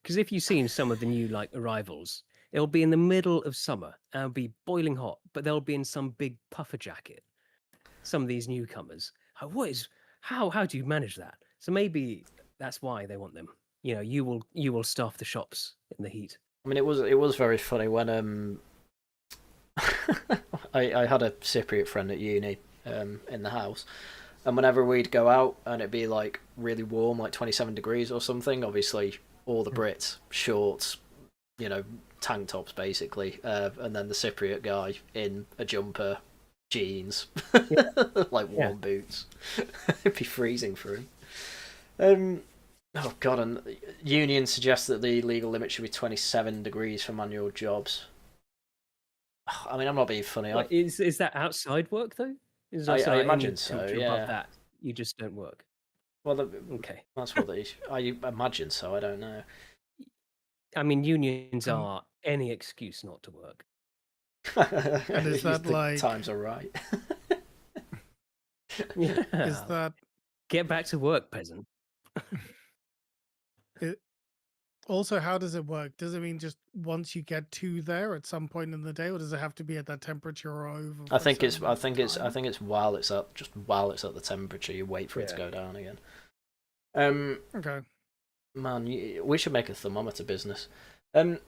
Because if you've seen some of the new like arrivals, it'll be in the middle of summer and it'll be boiling hot, but they'll be in some big puffer jacket. Some of these newcomers, how do you manage that? So maybe that's why they want them. You know, you will staff the shops in the heat. I mean, it was very funny when I had a Cypriot friend at uni in the house, and whenever we'd go out and it'd be like really warm, like 27 degrees or something, obviously all the Brits shorts, you know, tank tops basically, and then the Cypriot guy in a jumper, jeans, like warm boots. It'd be freezing for him. Oh god, and unions suggest that the legal limit should be 27 degrees for manual jobs. I mean, I'm not being funny. Like, is that outside work though? I imagine so. Yeah. Above that, you just don't work. Well, okay. That's what they. I imagine so. I don't know. I mean, unions are any excuse not to work. And is that like times are right? Yeah. Is that get back to work, peasant? Also, how does it work? Does it mean just once you get to there at some point in the day, or does it have to be at that temperature or over? I think it's while it's at the temperature, you wait for it to go down again. Okay. Man, we should make a thermometer business. The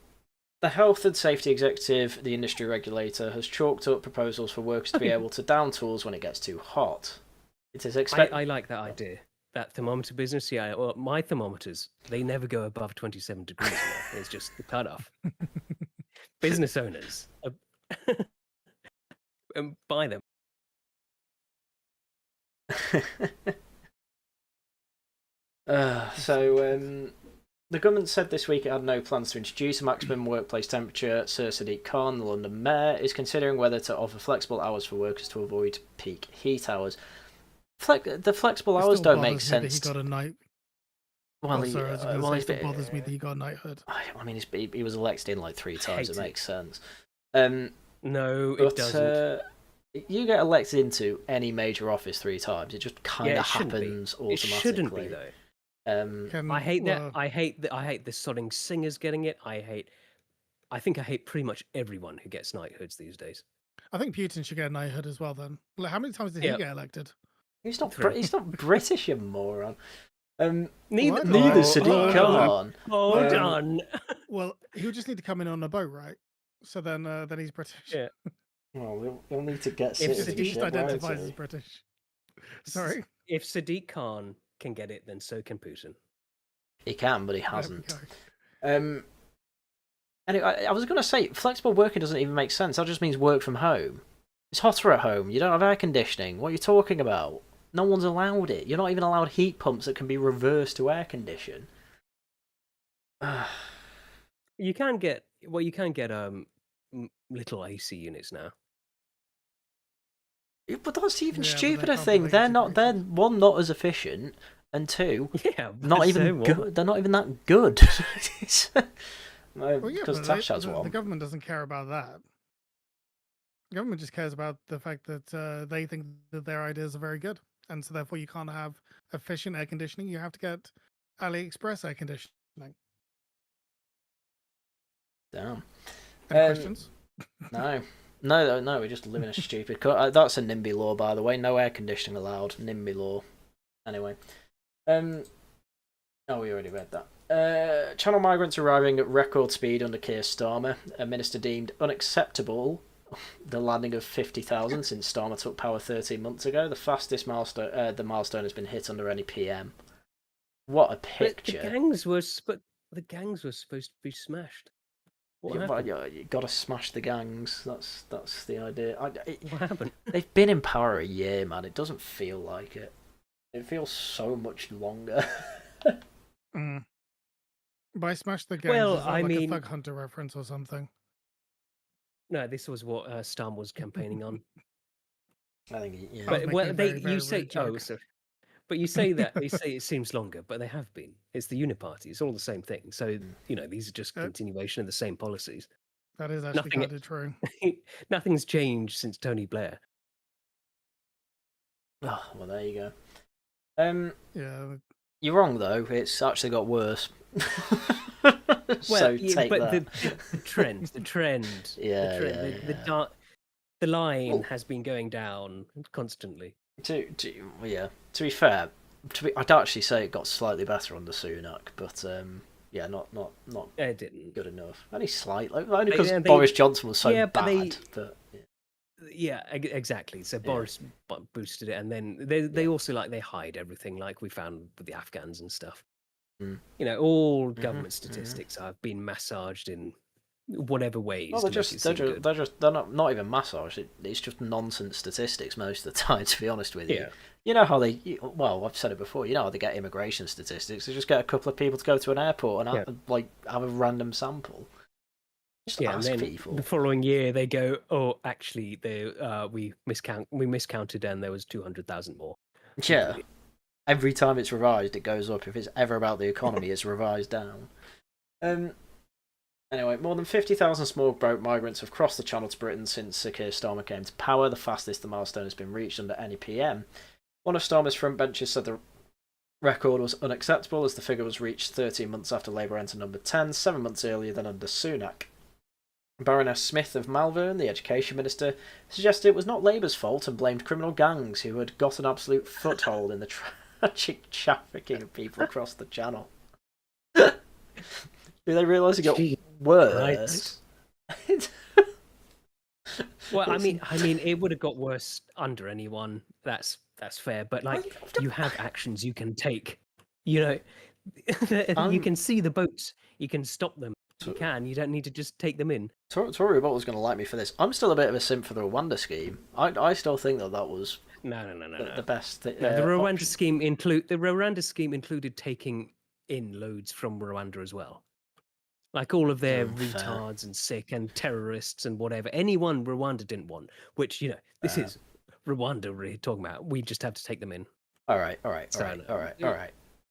health and safety executive, the industry regulator, has chalked up proposals for workers to be able to down tools when it gets too hot. It is expected. I like that idea. That thermometer business, yeah. Well, my thermometers, they never go above 27 degrees. It's just the cutoff. Business owners, buy them. The government said this week it had no plans to introduce a maximum workplace temperature. Sir Sadiq Khan, the London mayor, is considering whether to offer flexible hours for workers to avoid peak heat hours. The flexible hours don't make sense. He got a night. Well, it still bothers me that he got a knighthood. I mean, he was elected in like 3 times. It makes sense. No, it doesn't. You get elected into any major office 3 times. It just kind of happens automatically. It shouldn't be though. I hate that. I hate the sodding singers getting it. I think I hate pretty much everyone who gets knighthoods these days. I think Putin should get a knighthood as well. Then, like, how many times did he get elected? He's not. He's not British, you moron. Neither Sadiq Khan. Hold on. Well, he would just need to come in on a boat, right? So then he's British. Yeah. Well, we'll need to get If citizenship. he just identifies as British. Sorry. If Sadiq Khan can get it, then so can Putin. He can, but he hasn't. Anyway, I was going to say, flexible working doesn't even make sense. That just means work from home. It's hotter at home. You don't have air conditioning. What are you talking about? No one's allowed it. You're not even allowed heat pumps that can be reversed to air condition. You can get little AC units now. But that's even stupider thing. They're not one, not as efficient, and two, not even good. They're not even that good. Because Tosh has one. The government doesn't care about that. The government just cares about the fact that they think that their ideas are very good, and so therefore you can't have efficient air conditioning. You have to get AliExpress air conditioning. Damn. Any questions? No. We just live in a stupid... That's a NIMBY law, by the way. No air conditioning allowed. NIMBY law. Anyway. We already read that. Channel migrants arriving at record speed under Keir Starmer. A minister deemed unacceptable the landing of 50,000 since Starmer took power 13 months ago. The fastest milestone has been hit under any PM. What a picture. The gangs were supposed to be smashed. You got to smash the gangs. That's the idea. What happened? They've been in power a year, man. It doesn't feel like it. It feels so much longer. By smash the gangs, is that like a Thug Hunter reference or something? No, this was what Stam was campaigning on. I think, yeah. But you say that it seems longer, but they have been. It's the Uniparty. It's all the same thing. So these are just continuation of the same policies. That is actually kind of true. Nothing's changed since Tony Blair. Oh, well, there you go. Yeah. You're wrong though. It's actually got worse. Take that. The trend. The line has been going down constantly. To be fair, I'd actually say it got slightly better under Sunak, but not it didn't. Good enough. Only slightly, only because Boris Johnson was so bad. Exactly. So Boris boosted it, and then they also they hide everything, like we found with the Afghans and stuff. All government statistics have been massaged in whatever ways. Well, they're not even massaged. It's just nonsense statistics most of the time. To be honest with you, you know how I've said it before. You know how they get immigration statistics. They just get a couple of people to go to an airport and have a random sample. Just ask and then people. The following year they go, oh, actually, we miscounted, and there was 200,000 more. Yeah. Every time it's revised, it goes up. If it's ever about the economy, it's revised down. Anyway, more than 50,000 small boat migrants have crossed the Channel to Britain since Sir Keir Starmer came to power, the fastest the milestone has been reached under any PM. One of Starmer's frontbenchers said the record was unacceptable as the figure was reached 13 months after Labour entered number 10, 7 months earlier than under Sunak. Baroness Smith of Malvern, the Education Minister, suggested it was not Labour's fault and blamed criminal gangs who had got an absolute foothold in the tragic trafficking of people across the Channel. Do they realise it got worse? Right. Well, I mean, it would have got worse under anyone. That's fair. But you have actions you can take. You can see the boats. You can stop them. You can. You don't need to just take them in. Tory was going to like me for this. I'm still a bit of a simp for the Rwanda scheme. I still think that was the best thing. The Rwanda scheme included taking in loads from Rwanda as well. Like all of their retards and sick and terrorists and whatever. Anyone Rwanda didn't want, which, this is Rwanda we're talking about. We just have to take them in. All right.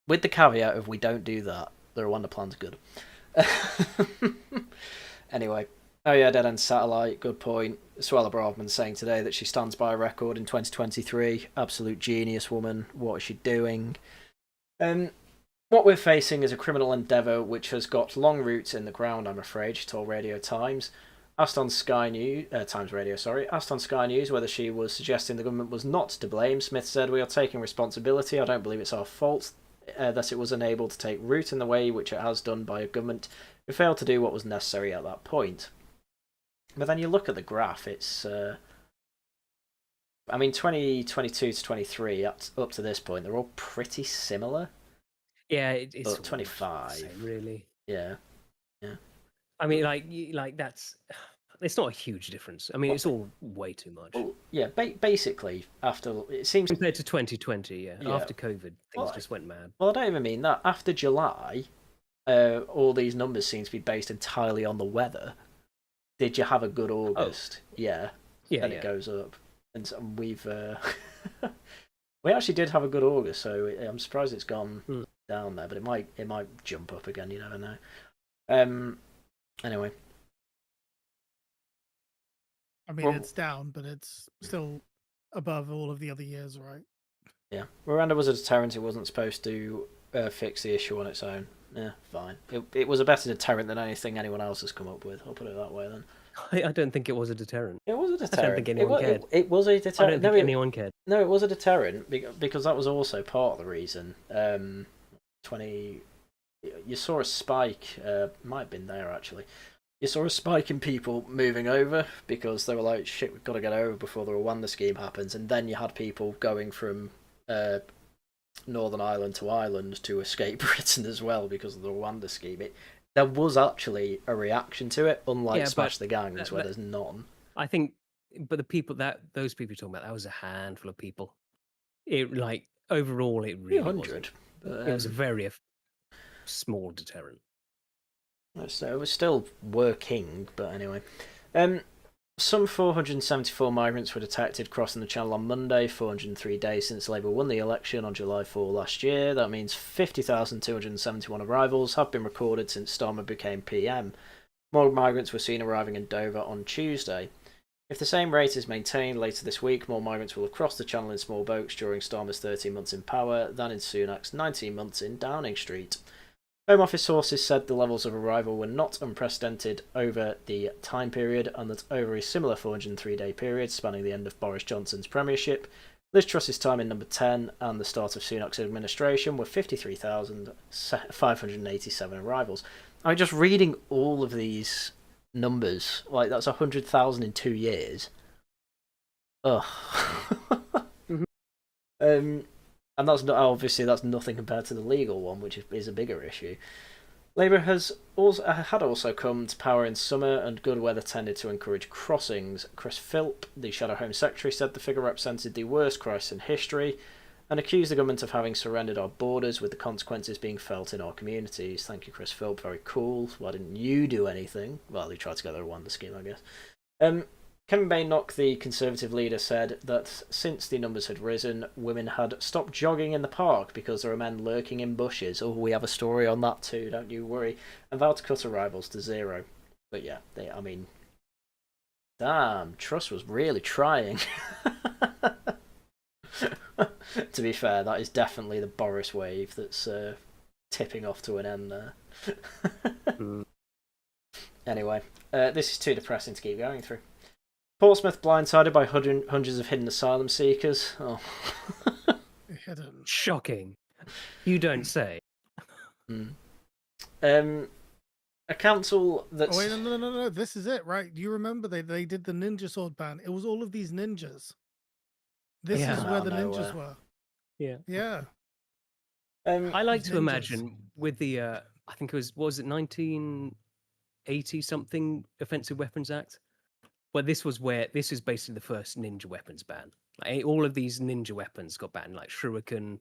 With the caveat of we don't do that, the Rwanda plan's good. Anyway. Oh yeah, Dead End Satellite, good point. Suella Braverman saying today that she stands by a record in 2023. Absolute genius woman. What is she doing? What we're facing is a criminal endeavour which has got long roots in the ground, I'm afraid, she told Radio Times. Asked on Sky News, Times Radio, asked on Sky News whether she was suggesting the government was not to blame, Smith said, "We are taking responsibility. I don't believe it's our fault that it was unable to take root in the way which it has done by a government who failed to do what was necessary at that point." But then you look at the graph, it's... 2022 to 23, up to this point, they're all pretty similar. Yeah, it's 25, same, really. Yeah. I mean, that's... It's not a huge difference. I mean, it's all way too much. Well, yeah, basically, after... It seems... Compared to 2020, after COVID, things just went mad. Well, I don't even mean that. After July, all these numbers seem to be based entirely on the weather. Did you have a good August? Oh. Yeah. Then it goes up. And we've... we actually did have a good August, so I'm surprised it's gone down there, but it might jump up again, you never know. Anyway. I mean, it's down, but it's still above all of the other years, right? Yeah. Miranda was a deterrent. It wasn't supposed to fix the issue on its own. Yeah, fine. It was a better deterrent than anything anyone else has come up with. I'll put it that way, then. I don't think it was a deterrent. It was a deterrent. I don't think anyone cared. It was a deterrent. I don't think anyone cared. No, it was a deterrent because that was also part of the reason. You saw a spike. Might have been there, actually. You saw a spike in people moving over because they were like, shit, we've got to get over before the Rwanda scheme happens. And then you had people going from Northern Ireland to Ireland to escape Britain as well because of the Rwanda scheme. There was actually a reaction to it, unlike Smash the Gangs, where there's none. I think, but those people you're talking about, that was a handful of people. Overall, it really 100. It was a very small deterrent. So it was still working, but anyway. Some 474 migrants were detected crossing the Channel on Monday, 403 days since Labour won the election on July 4 last year. That means 50,271 arrivals have been recorded since Starmer became PM. More migrants were seen arriving in Dover on Tuesday. If the same rate is maintained later this week, more migrants will have crossed the Channel in small boats during Starmer's 13 months in power than in Sunak's 19 months in Downing Street. Home Office sources said the levels of arrival were not unprecedented over the time period and that over a similar 403-day period spanning the end of Boris Johnson's premiership, Liz Truss's time in number 10 and the start of Sunak's administration were 53,587 arrivals. I'm just reading all of these numbers. That's 100,000 in 2 years. Ugh. And that's nothing compared to the legal one, which is a bigger issue. Labour had also come to power in summer, and good weather tended to encourage crossings. Chris Philp, the Shadow Home Secretary, said the figure represented the worst crisis in history, and accused the government of having surrendered our borders, with the consequences being felt in our communities. Thank you, Chris Philp. Very cool. Why didn't you do anything? Well, they tried to get a Rwanda scheme, I guess. Kevin Baynock, the Conservative leader, said that since the numbers had risen, women had stopped jogging in the park because there were men lurking in bushes. Oh, we have a story on that too, don't you worry. And vowed to cut arrivals to 0. But yeah, damn, Truss was really trying. To be fair, that is definitely the Boris wave that's tipping off to an end there. Anyway, this is too depressing to keep going through. Portsmouth blindsided by hundreds of hidden asylum seekers. Oh. Shocking. You don't say. A council that's... Oh, wait, no. This is it, right? Do you remember they did the ninja sword ban? It was all of these ninjas. This is where the ninjas were. Yeah. Yeah. I like to imagine with the, I think it was 1980 something Offensive Weapons Act? Well, this is basically the first ninja weapons ban. All of these ninja weapons got banned, like shuriken,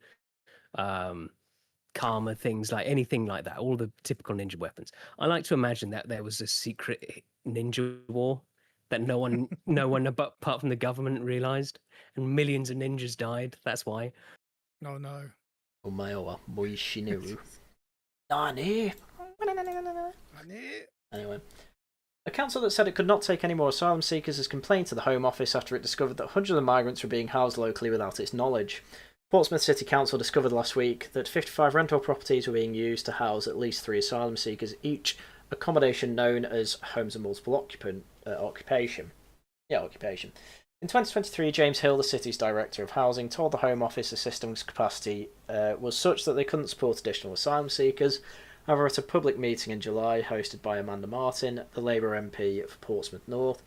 karma things, like anything like that. All the typical ninja weapons. I like to imagine that there was a secret ninja war that no one apart from the government realized, and millions of ninjas died. That's why. Oh no. Anyway. A council that said it could not take any more asylum seekers has complained to the Home Office after it discovered that hundreds of migrants were being housed locally without its knowledge. Portsmouth City Council discovered last week that 55 rental properties were being used to house at least 3 asylum seekers each, accommodation known as homes of multiple occupation. Yeah, occupation. In 2023, James Hill, the city's Director of Housing, told the Home Office the system's capacity was such that they couldn't support additional asylum seekers. However, at a public meeting in July, hosted by Amanda Martin, the Labour MP for Portsmouth North,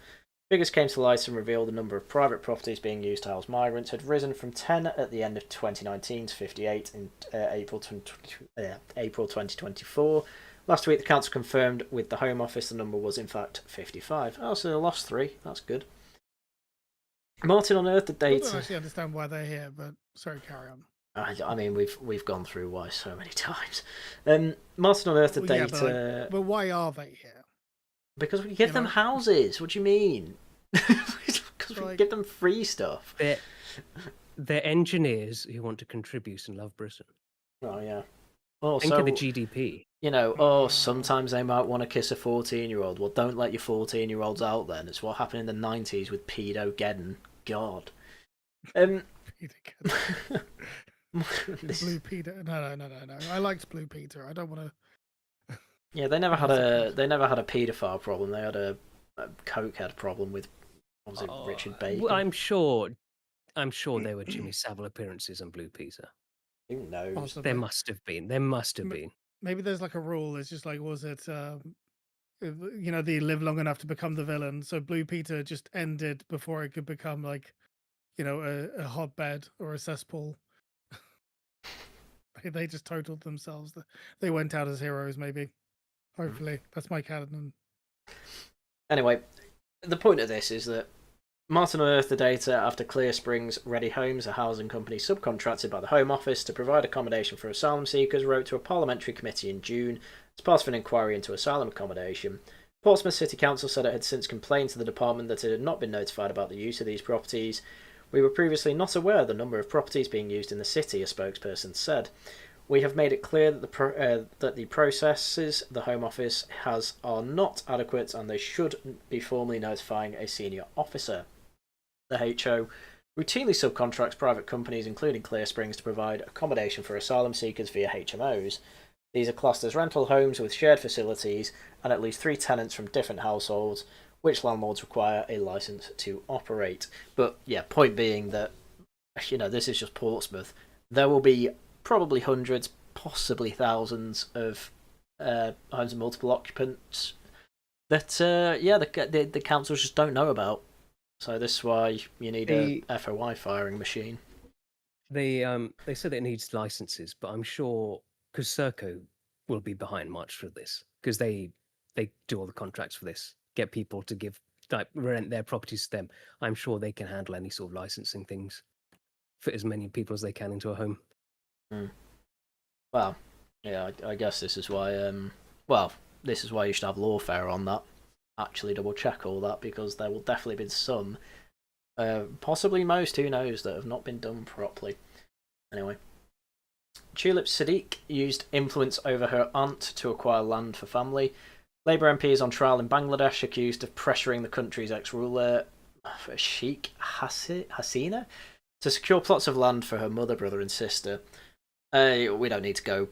figures came to light and revealed the number of private properties being used to house migrants had risen from 10 at the end of 2019 to 58 in April 2024. Last week, the council confirmed with the Home Office the number was in fact 55. Oh, so they lost 3. That's good. Martin unearthed the data. I don't actually understand why they're here, but sorry, carry on. I mean, we've gone through why so many times. Martin unearthed the data. But why are they here? Because we give them houses. What do you mean? Because we give them free stuff. They're engineers who want to contribute and love Britain. Oh yeah. Oh, Think of the GDP. Sometimes they might want to kiss a 14-year-old. Well, don't let your 14-year-olds out then. It's what happened in the 90s with Pedo-geddon. God. Blue Peter. No. I liked Blue Peter. I don't want to. Yeah, they never had a paedophile problem. They had a cokehead problem with Richard Bacon. Well, I'm sure there were Jimmy Savile appearances on Blue Peter. Who knows? Possibly. There must have been. Maybe there's like a rule. It's just like, was it, they live long enough to become the villain. So Blue Peter just ended before it could become like, a hotbed or a cesspool. They just totaled themselves. They went out as heroes, maybe. Hopefully. That's my canon. Anyway, the point of this is that Martin unearthed the data after Clear Springs Ready Homes, a housing company subcontracted by the Home Office to provide accommodation for asylum seekers, wrote to a parliamentary committee in June as part of an inquiry into asylum accommodation. Portsmouth City Council said it had since complained to the department that it had not been notified about the use of these properties. We were previously not aware of the number of properties being used in the city, a spokesperson said. We have made it clear that the processes the Home Office has are not adequate and they should be formally notifying a senior officer. The HO routinely subcontracts private companies, including Clear Springs, to provide accommodation for asylum seekers via HMOs. These are classed as rental homes with shared facilities and at least 3 tenants from different households, which landlords require a licence to operate. But yeah, point being that, this is just Portsmouth. There will be probably hundreds, possibly thousands of homes of multiple occupants that, the councils just don't know about. So this is why you need a FOI firing machine. They said it needs licenses, but I'm sure because Serco will be behind much for this because they do all the contracts for this, get people to rent their properties to them. I'm sure they can handle any sort of licensing things, fit as many people as they can into a home. Well, yeah, I guess this is why. This is why you should have lawfare on that. Actually double check all that because there will definitely be some, possibly most, who knows, that have not been done properly. Anyway, Tulip Siddiq used influence over her aunt to acquire land for family. Labour MP is on trial in Bangladesh, accused of pressuring the country's ex-ruler, Sheikh Hasina, to secure plots of land for her mother, brother, and sister. We don't need to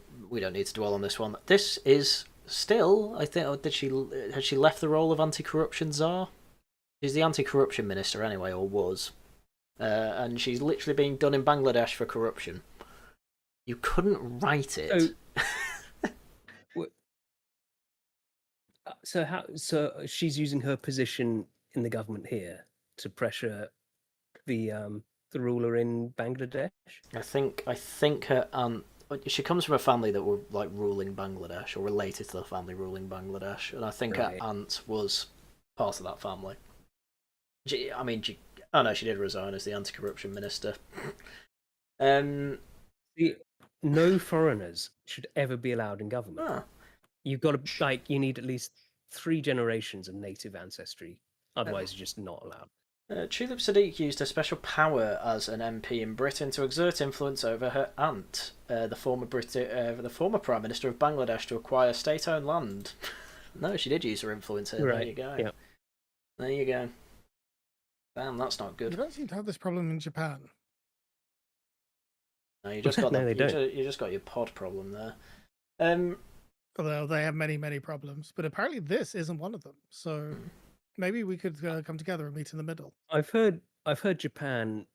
dwell on this one. This is still, I think, has she left the role of anti-corruption czar? She's the anti-corruption minister anyway, or was. And she's literally being done in Bangladesh for corruption. You couldn't write it. So she's using her position in the government here to pressure the ruler in Bangladesh? I think her aunt. She comes from a family that were like ruling Bangladesh or related to the family ruling Bangladesh, and I think her aunt was part of that family. She did resign as the anti-corruption minister. No foreigners should ever be allowed in government. You've got to you need at least 3 generations of native ancestry, otherwise you're just not allowed. Tulip Siddiq used her special power as an MP in Britain to exert influence over her aunt, the former Prime Minister of Bangladesh, to acquire state-owned land. No, she did use her influence here. Right. There you go. Yep. There you go. Damn, that's not good. You don't seem to have this problem in Japan. No, you just got you just got your pod problem there. Although they have many, many problems, but apparently this isn't one of them. So Maybe we could come together and meet in the middle. I've heard Japan,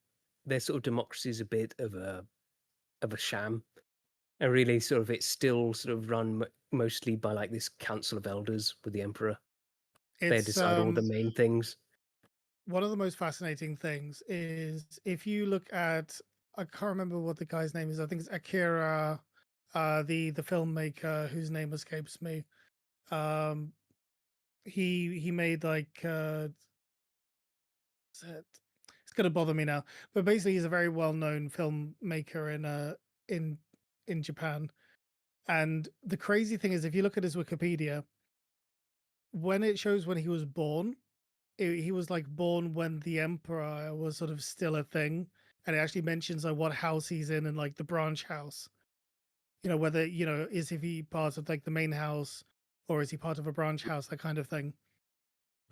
their sort of democracy is a bit of a sham, and really sort of it's still sort of run mostly by like this council of elders with the emperor. They It's decide all the main things. one of the most fascinating things is if you look at, I can't remember what the guy's name is. I think it's Akira, the filmmaker whose name escapes me. He made like it's gonna bother me now, but basically he's a very well known filmmaker in in Japan. And the crazy thing is, if you look at his Wikipedia, when it shows when he was born, he was like born when the emperor was sort of still a thing, and it actually mentions like what house he's in and like the branch house. Whether is he part of like the main house or is he part of a branch house, that kind of thing,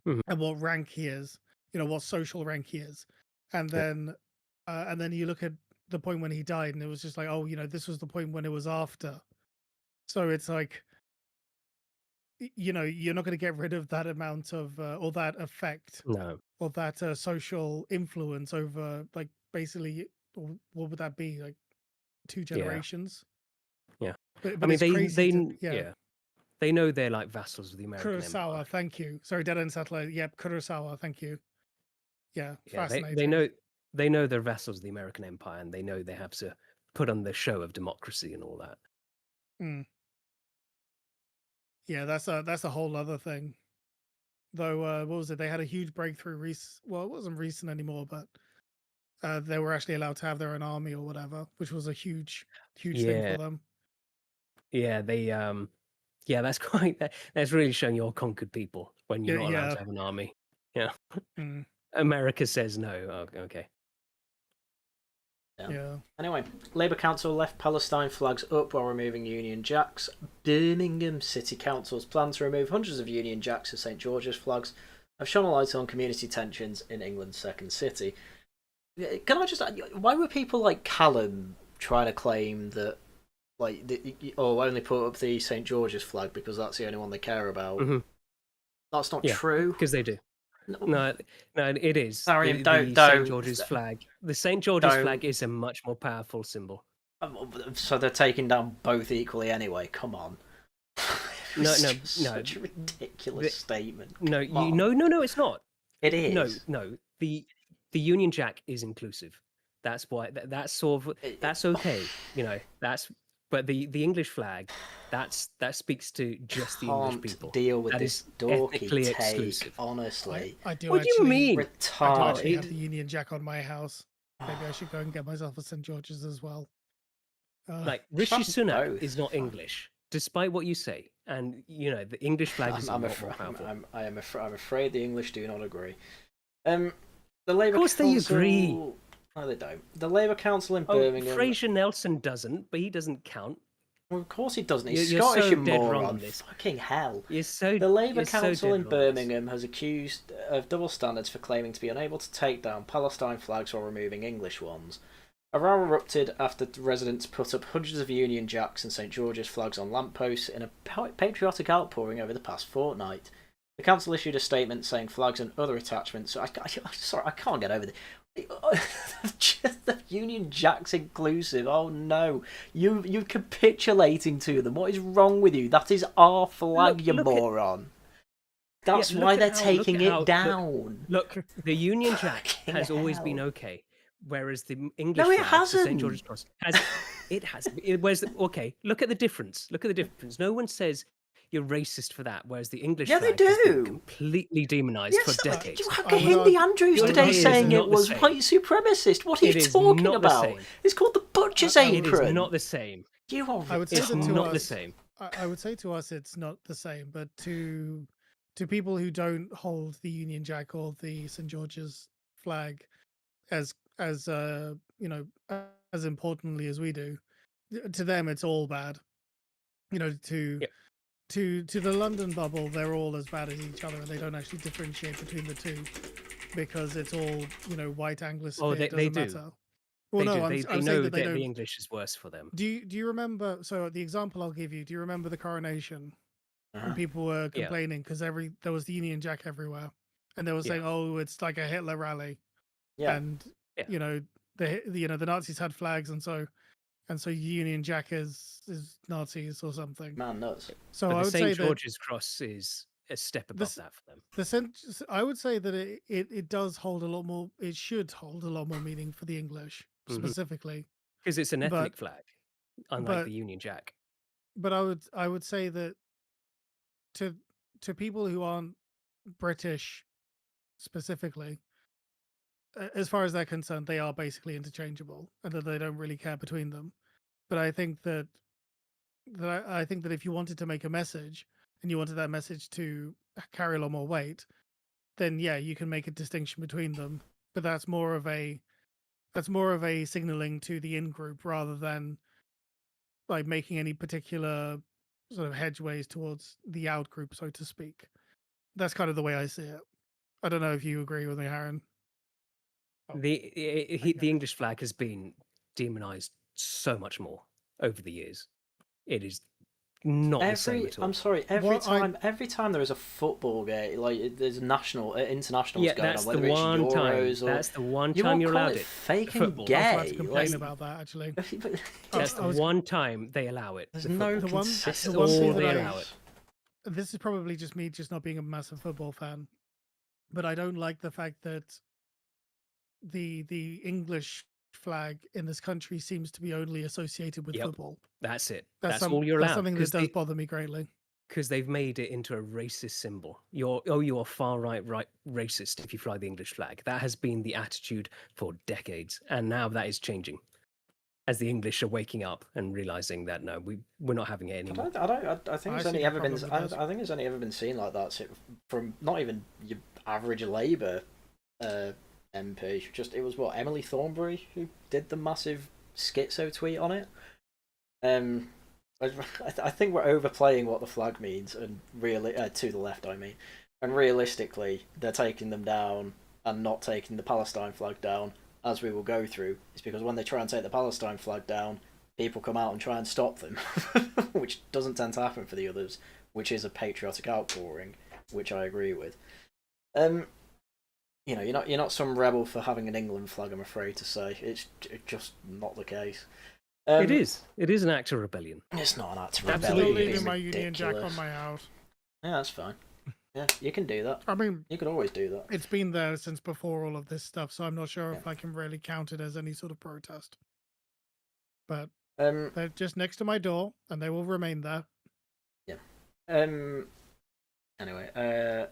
Mhm. and what rank he is, what social rank he is, and then you look at the point when he died, and it was just like, oh, this was the point when it was after. So it's like, you're not going to get rid of that amount of or that effect No. or that social influence over like basically, what would that be, like 2 generations? Yeah. But I mean, it's crazy to, they know they're like vassals of the American Kurosawa, Empire. thank you. Sorry, Dead End Satellite. Yep, Kurosawa, thank you. Yeah, Yeah, fascinating. they know they're vassals of the American Empire, and they know they have to put on the show of democracy and all that. Mm. Yeah, that's a whole other thing. Though, what was it? They had a huge breakthrough. Well, it wasn't recent anymore, but they were actually allowed to have their own army or whatever, which was a huge thing for them. Yeah, they that's that's really showing you're conquered people when you're not allowed to have an army. Yeah. Mm. America says no. Oh, okay. Yeah. Anyway, Labour Council left Palestine flags up while removing Union Jacks. Birmingham City Council's plan to remove hundreds of Union Jacks and St George's flags have shone a light on community tensions in England's second city. Can I just... Why were people like Callum trying to claim that, like, only put up the St George's flag because that's the only one they care about? Mm-hmm. That's not true. Because they do. No, it is. Tharium, the St George's flag. The St George's flag is a much more powerful symbol. So they're taking down both equally anyway. Come on. No. Such a ridiculous statement. No, it's not. It is. No. The Union Jack is inclusive. That's why. That's sort of. That's okay. But the English flag, that speaks to just the English people. Deal with that this is dorky take. Exclusive. Honestly, I do. What do you mean? I do actually have Retarded. the Union Jack on my house. Maybe I should go and get myself a St George's as well. Like Rishi Sunak both. is not English, despite what you say, and the English flag is more powerful. I'm afraid the English do not agree. The Labour Of course Council... they agree. No, they don't. The Labour Council in Birmingham... Fraser Nelson doesn't, but he doesn't count. Well, of course he doesn't. He's You're Scottish, so you dead moron. wrong on this. Fucking hell. The Labour Council in Birmingham has accused of double standards for claiming to be unable to take down Palestine flags while removing English ones. A row erupted after residents put up hundreds of Union Jacks and St George's flags on lampposts in a patriotic outpouring over the past fortnight. The council issued a statement saying flags and other attachments... Sorry, I can't get over this. Just the Union Jacks inclusive. Oh no, you're capitulating to them. What is wrong with you? That is our flag, you moron. That's why they're taking it down. Look, the Union Jack has always been okay, whereas the English No, it flag, hasn't. the St George's Cross, has. Okay, look at the difference. No one says you're racist for that, whereas the English flag has been completely demonized for decades. Hindi Andrews today saying it was white supremacist. What are you talking about? It's called the butcher's apron. It is not the same. I would say it's not the same. I would say to us it's not the same, but to people who don't hold the Union Jack or the St George's flag as importantly as we do, to them it's all bad. To the London bubble, they're all as bad as each other, and they don't actually differentiate between the two because it's all white Anglosphere. Oh, they doesn't do. matter. Well, no, they I'm know saying that the English is worse for them. Do you remember? So the example I'll give you. Do you remember the coronation? When people were complaining because there was the Union Jack everywhere. and they were saying, "Oh, it's like a Hitler rally," and the Nazis had flags, and so Union Jack is Nazis or something. Man, nuts. So but I the would St. say George's Cross is a step above that for them. I would say that it does hold a lot more. It should hold a lot more meaning for the English specifically, because it's an ethnic flag, unlike the but Union Jack. But I would say that to people who aren't British specifically, as far as they're concerned, they are basically interchangeable, and that they don't really care between them. But I think that if you wanted to make a message and you wanted that message to carry a lot more weight, then yeah, you can make a distinction between them. But that's more of a signaling to the in group rather than like making any particular sort of hedgeways towards the out group, so to speak. That's kind of the way I see it. I don't know if you agree with me, Aaron. The English flag has been demonized so much more over the years. It is not the same at all. I'm sorry. Every time there is a football game, like there's internationals going on, whether it's Euros or that's the one time you're allowed it. Fake and gay. I was about to complain about that actually. That's the one time they allow it. There's no That's all they allow it. This is probably just me just not being a massive football fan, but I don't like the fact that the English flag in this country seems to be only associated with football. That's it. That's all you're allowed. That's something that does bother me greatly. Because they've made it into a racist symbol. You're far right racist if you fly the English flag. That has been the attitude for decades, and now that is changing. As the English are waking up and realizing that no, we're not having it anymore. I think it's only ever been. I think it's only ever been seen like that from not even your average Labour MP. Just it was Emily Thornberry who did the massive schizo tweet on it. I think we're overplaying what the flag means, and really to the left, I mean, and realistically, they're taking them down and not taking the Palestine flag down, as we will go through. Is because when they try and take the Palestine flag down, people come out and try and stop them, which doesn't tend to happen for the others, which is a patriotic outpouring, which I agree with. You're not some rebel for having an England flag, I'm afraid to say. It's just not the case. It is an act of rebellion. It's not an act of rebellion. Absolutely, leaving my Union Jack on my house. Yeah, that's fine. Yeah, you can do that. I mean, you could always do that. It's been there since before all of this stuff, so I'm not sure if I can really count it as any sort of protest. But they're just next to my door, and they will remain there. Yeah. Anyway, the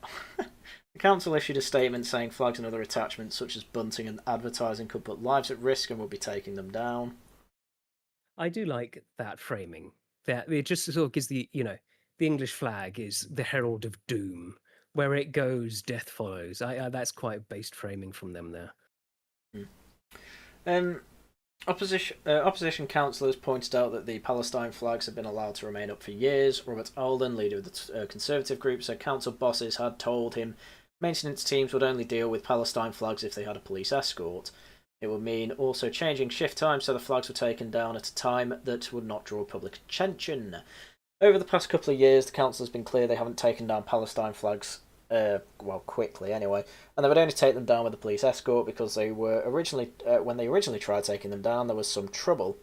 council issued a statement saying flags and other attachments such as bunting and advertising could put lives at risk and will be taking them down. I do like that framing. That it just sort of gives the English flag is the herald of doom. Where it goes, death follows. That's quite based framing from them there. Opposition councillors pointed out that the Palestine flags have been allowed to remain up for years. Robert Alden, leader of the Conservative group, said council bosses had told him maintenance teams would only deal with Palestine flags if they had a police escort. It would mean also changing shift times so the flags were taken down at a time that would not draw public attention. Over the past couple of years, the council has been clear they haven't taken down Palestine flags, quickly anyway, and they would only take them down with a police escort because they were originally, when they originally tried taking them down, there was some trouble.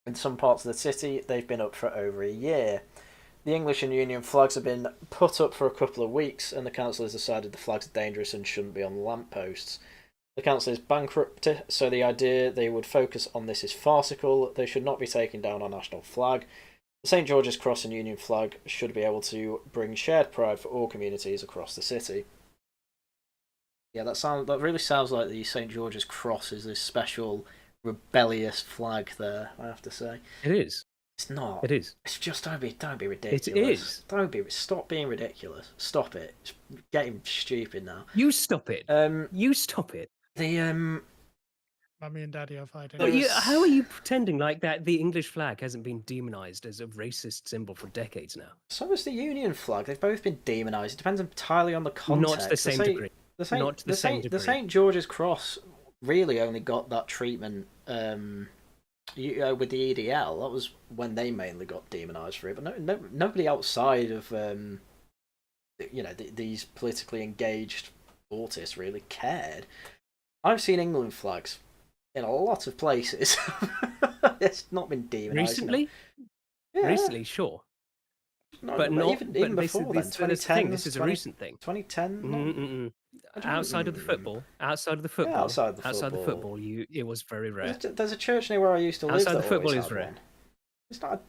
In some parts of the city, they've been up for over a year. The English and Union flags have been put up for a couple of weeks, and the council has decided the flags are dangerous and shouldn't be on lampposts. The council is bankrupt, so the idea they would focus on this is farcical. They should not be taking down our national flag. The St. George's Cross and Union flag should be able to bring shared pride for all communities across the city. Yeah, that really sounds like the St. George's Cross is this special rebellious flag there, I have to say. It is. It's not. It is. It's just don't be ridiculous. It is. Stop being ridiculous. Stop it. It's getting stupid now. You stop it. You stop it. Mummy and Daddy are fighting. But how are you pretending like that the English flag hasn't been demonized as a racist symbol for decades now? So has the Union flag. They've both been demonized. It depends entirely on the context. Not to the same degree. The St. George's Cross really only got that treatment with the EDL. That was when they mainly got demonized for it. But nobody outside of these politically engaged sportists really cared. I've seen England flags in a lot of places. It's not been demonised. Recently? Yeah. Recently, sure. No, but not even before then. 2010. This is a recent thing. 2010. Outside of the football. Outside of the football. Yeah, outside the football, it was very rare. There's a church near where I used to live Outside that the football always is had rare. one. It's not.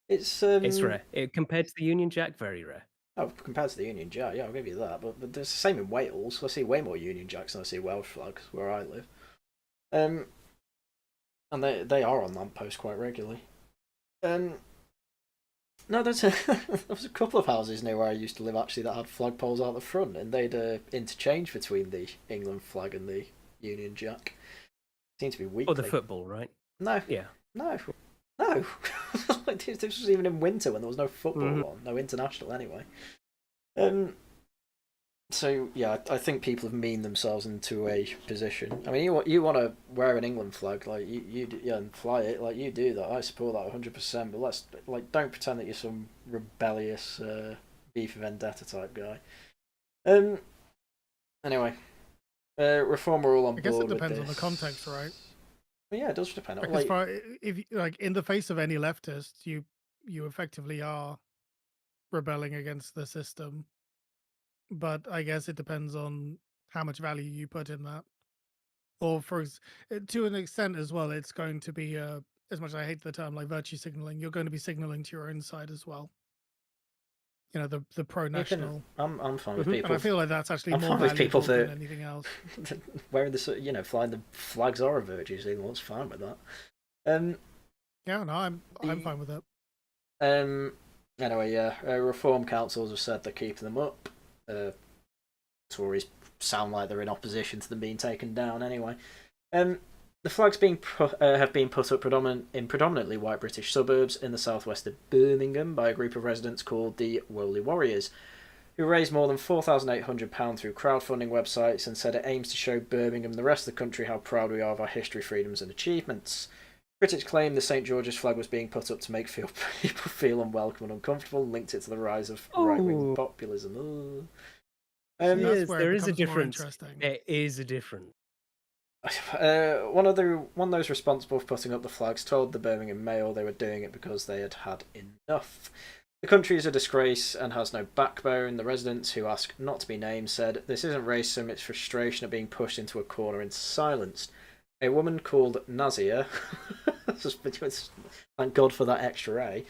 It's rare. Compared to the Union Jack, very rare. Oh, compared to the Union Jack, yeah, I'll give you that. But there's the same in Wales. I see way more Union Jacks than I see Welsh flags where I live. And they are on lampposts quite regularly. No, there was a couple of houses near where I used to live actually that had flagpoles out the front, and they'd interchange between the England flag and the Union Jack. Seemed to be weekly. Or the football, right? No. Yeah. No. This was even in winter when there was no football on, no international anyway. So yeah, I think people have meaned themselves into a position. I mean, you want to wear an England flag, like and fly it, like you do that. I support that 100%. But let's don't pretend that you're some rebellious V for Vendetta type guy. Anyway, Reform are all on board. I guess it depends on the context, right? Well, yeah, it does depend. If in the face of any leftist, you effectively are rebelling against the system. But I guess it depends on how much value you put in that. Or to an extent as well, it's going to be, as much as I hate the term, like virtue signaling, you're going to be signaling to your own side as well. You know, the pro-national. I'm fine with people. And I feel like that's actually more valuable than anything else. Wearing flying the flags are a virtue signal. It's fine with that. Yeah, no, I'm fine with that. Anyway, yeah, reform councils have said they're keeping them up. Tories sound like they're in opposition to them being taken down anyway. The flags have been put up in predominantly white British suburbs in the southwest of Birmingham by a group of residents called the Woolly Warriors, who raised more than £4,800 through crowdfunding websites and said it aims to show Birmingham and the rest of the country how proud we are of our history, freedoms and achievements. Critics claim the St George's flag was being put up to make people feel unwelcome and uncomfortable, and linked it to the rise of right-wing populism. Yes, there is a difference. There is a difference. One of those responsible for putting up the flags told the Birmingham Mail they were doing it because they had had enough. The country is a disgrace and has no backbone. The residents, who ask not to be named, said this isn't racism, it's frustration at being pushed into a corner and silenced. A woman called Nazia, thank God for that extra A,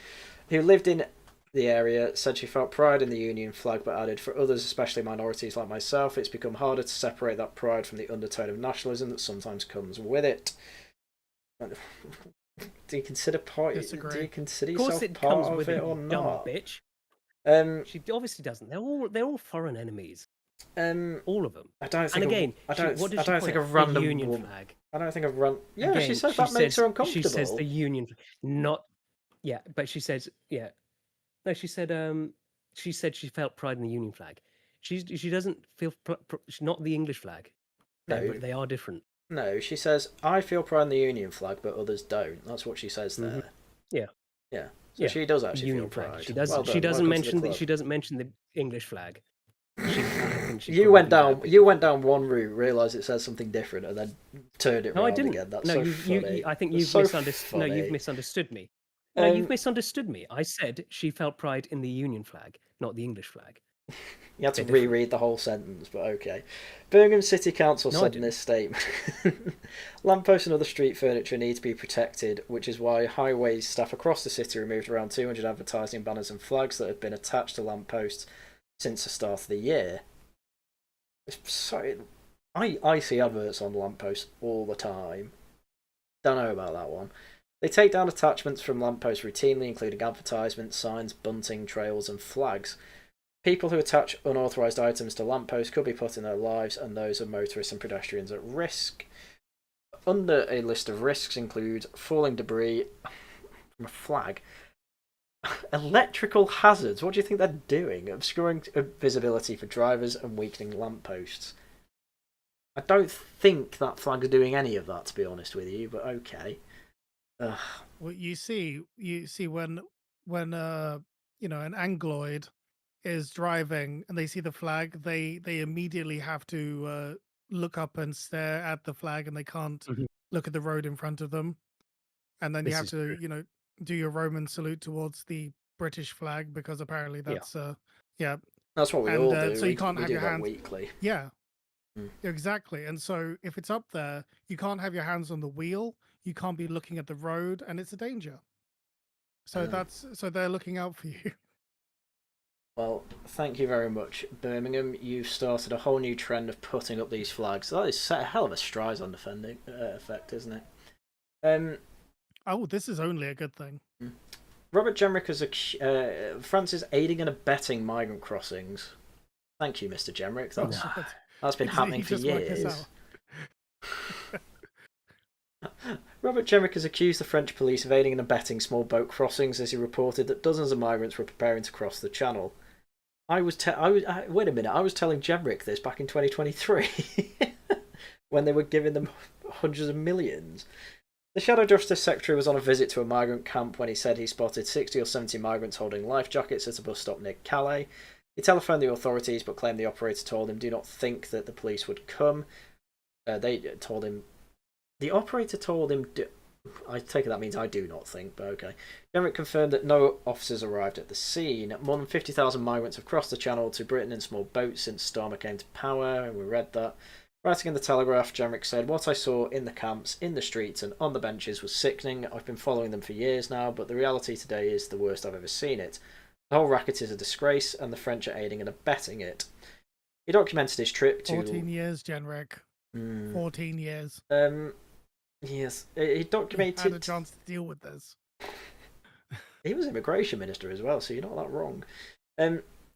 who lived in the area, said she felt pride in the Union flag, but added, for others, especially minorities like myself, it's become harder to separate that pride from the undertone of nationalism that sometimes comes with it. Do you consider yourself part of it or not? Bitch. She obviously doesn't. They're all foreign enemies. All of them. I don't think. And again, I don't think a random Union flag. I don't think a run. Yeah, again, she says that makes her uncomfortable. She says the Union, not. Yeah, but she says No, she said. She said she felt pride in the Union flag. She doesn't feel not the English flag. No, they are different. No, she says I feel pride in the Union flag, but others don't. That's what she says there. Yeah. Yeah. So she does actually Union feel pride. Flag. She does. Well she doesn't mention the. She doesn't mention the English flag. You went down one route, realised it says something different, and then turned it around again. That's so funny. I think you've misunderstood. No, you've misunderstood me. No, you've misunderstood me. I said she felt pride in the Union flag, not the English flag. You had to reread the whole sentence, but okay. Birmingham City Council said in this statement, lampposts and other street furniture need to be protected, which is why highways staff across the city removed around 200 advertising banners and flags that had been attached to lampposts since the start of the year. Sorry, I see adverts on lampposts all the time. Don't know about that one. They take down attachments from lampposts routinely, including advertisements, signs, bunting, trails and flags. People who attach unauthorised items to lampposts could be putting their lives and those of motorists and pedestrians at risk. Under a list of risks include falling debris from a flag, electrical hazards. What do you think they're doing? Obscuring visibility for drivers and weakening lampposts. I don't think that flag's doing any of that, to be honest with you, but okay. Well, you see when an Angloid is driving and they see the flag, they immediately have to look up and stare at the flag, and they can't look at the road in front of them. And then you have to, do your Roman salute towards the British flag, because apparently that's yeah. That's what we all do. So you can't have do your that hands weekly. Yeah, exactly. And so if it's up there, you can't have your hands on the wheel. You can't be looking at the road, and it's a danger. So they're looking out for you. Well, thank you very much, Birmingham. You've started a whole new trend of putting up these flags. That is a hell of a stride on defending effect, isn't it? Oh, this is only a good thing. Robert Jenrick is France is aiding and abetting migrant crossings. Thank you, Mr. Jenrick. That's been happening for years. Robert Jenrick has accused the French police of aiding and abetting small boat crossings as he reported that dozens of migrants were preparing to cross the channel. Wait a minute, I was telling Jenrick this back in 2023 when they were giving them hundreds of millions. The Shadow Justice Secretary was on a visit to a migrant camp when he said he spotted 60 or 70 migrants holding life jackets at a bus stop near Calais. He telephoned the authorities but claimed the operator told him do not think that the police would come. The operator told him... I take it that means I do not think, but okay. Jenrick confirmed that no officers arrived at the scene. More than 50,000 migrants have crossed the channel to Britain in small boats since Starmer came to power, and we read that. Writing in the Telegraph, Jenrick said, "What I saw in the camps, in the streets and on the benches was sickening. I've been following them for years now, but the reality today is the worst I've ever seen it. The whole racket is a disgrace, and the French are aiding and abetting it." He documented his trip to... 14 years, Jenrick. 14 years. Yes, he documented... He had a chance to deal with this. He was immigration minister as well, so you're not that wrong.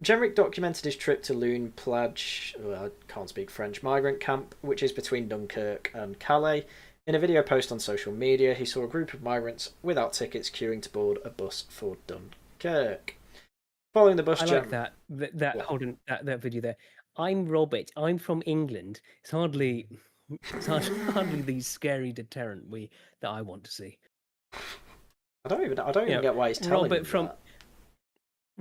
Jenrick documented his trip to Lune Plage, I can't speak French, migrant camp, which is between Dunkirk and Calais. In a video post on social media, he saw a group of migrants without tickets queuing to board a bus for Dunkirk. Following the bus... I like that video there. I'm Robert. I'm from England. It's hardly the scary deterrent that I want to see. I don't even get why he's telling that.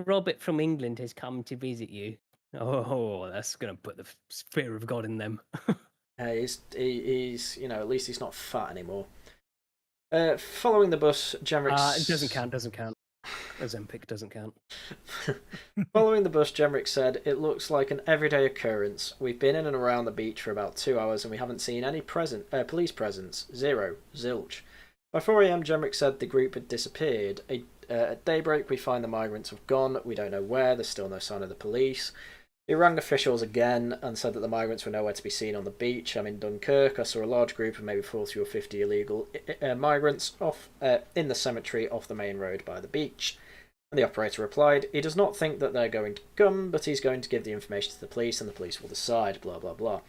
Robert from England has come to visit you. Oh, that's going to put the fear of God in them. He's at least he's not fat anymore. Following the bus, Jenrick... It doesn't count. Ozempic doesn't count. Following the bus, Jenrick said, "It looks like an everyday occurrence. We've been in and around the beach for about 2 hours and we haven't seen any police presence. Zero. Zilch." By 4 a.m, Jenrick said the group had disappeared. At daybreak, we find the migrants have gone. We don't know where. There's still no sign of the police. He rang officials again and said that the migrants were nowhere to be seen on the beach. I'm in Dunkirk. I saw a large group of maybe 40 or 50 illegal migrants in the cemetery off the main road by the beach. And the operator replied, he does not think that they're going to come, but he's going to give the information to the police and the police will decide, blah, blah, blah.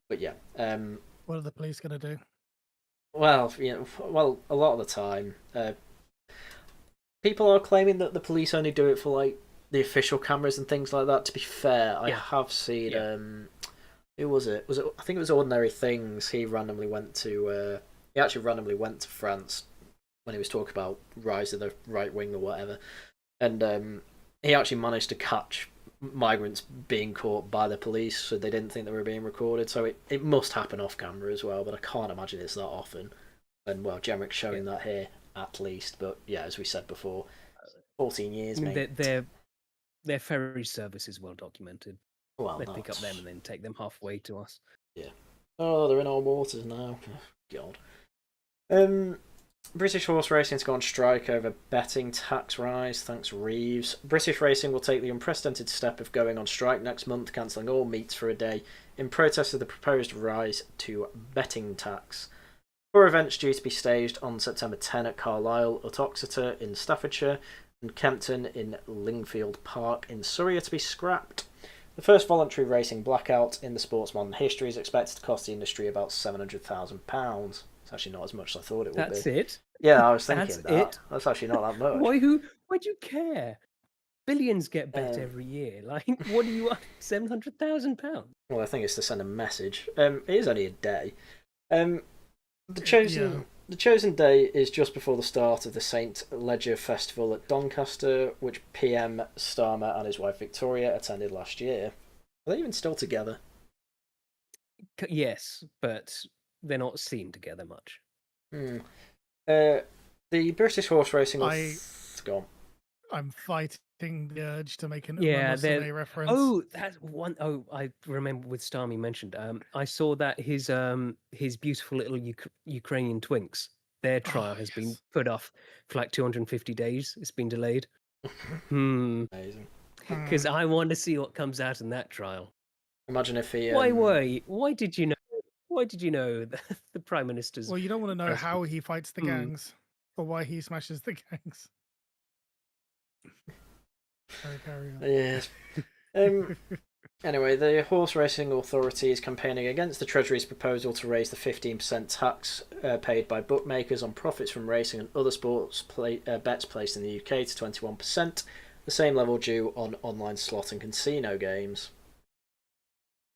But yeah. What are the police going to do? Well, a lot of the time, people are claiming that the police only do it for, like, the official cameras and things like that. To be fair, I have seen... who was it? I think it was Ordinary Things. He actually randomly went to France when he was talking about rise of the right wing or whatever. And he actually managed to catch migrants being caught by the police, so they didn't think they were being recorded. So it must happen off camera as well, but I can't imagine it's that often. And, well, Jenrick's showing that here, at least. But, yeah, as we said before, 14 years, mate. Their ferry service is well documented. Well, they pick up them and then take them halfway to us. Yeah. Oh, they're in our waters now. Oh, God. British horse racing to go on strike over betting tax rise. Thanks, Reeves. British racing will take the unprecedented step of going on strike next month, cancelling all meets for a day in protest of the proposed rise to betting tax. 4 events due to be staged on September 10 at Carlisle, Uttoxeter in Staffordshire, and Kempton in Lingfield Park in Surrey are to be scrapped. The first voluntary racing blackout in the sport's modern history is expected to cost the industry about £700,000. It's actually not as much as I thought it would be. That's it? Yeah, I was thinking that. That's actually not that much. Why do you care? Billions get bet every year. Like, what do you want? £700,000? Well, I think it's to send a message. It is only a day. The the chosen day is just before the start of the St. Leger Festival at Doncaster, which PM Starmer and his wife Victoria attended last year. Are they even still together? Yes, but they're not seen together much. The British horse racing... Go on. I'm fighting the urge to make an Yeah, Uma reference. Oh, that's one. Oh, I remember with Starmy mentioned. I saw that his beautiful little Ukrainian twinks. Their trial has been put off for like 250 days. It's been delayed. Amazing. Because I want to see what comes out in that trial. Imagine if he. Why did you know? Why did you know the Prime Minister's? Well, you don't want to know how he fights the gangs, or why he smashes the gangs. Carry on. Yes. Anyway, the Horse Racing Authority is campaigning against the Treasury's proposal to raise the 15% tax paid by bookmakers on profits from racing and other sports bets placed in the UK to 21%, the same level due on online slot and casino games.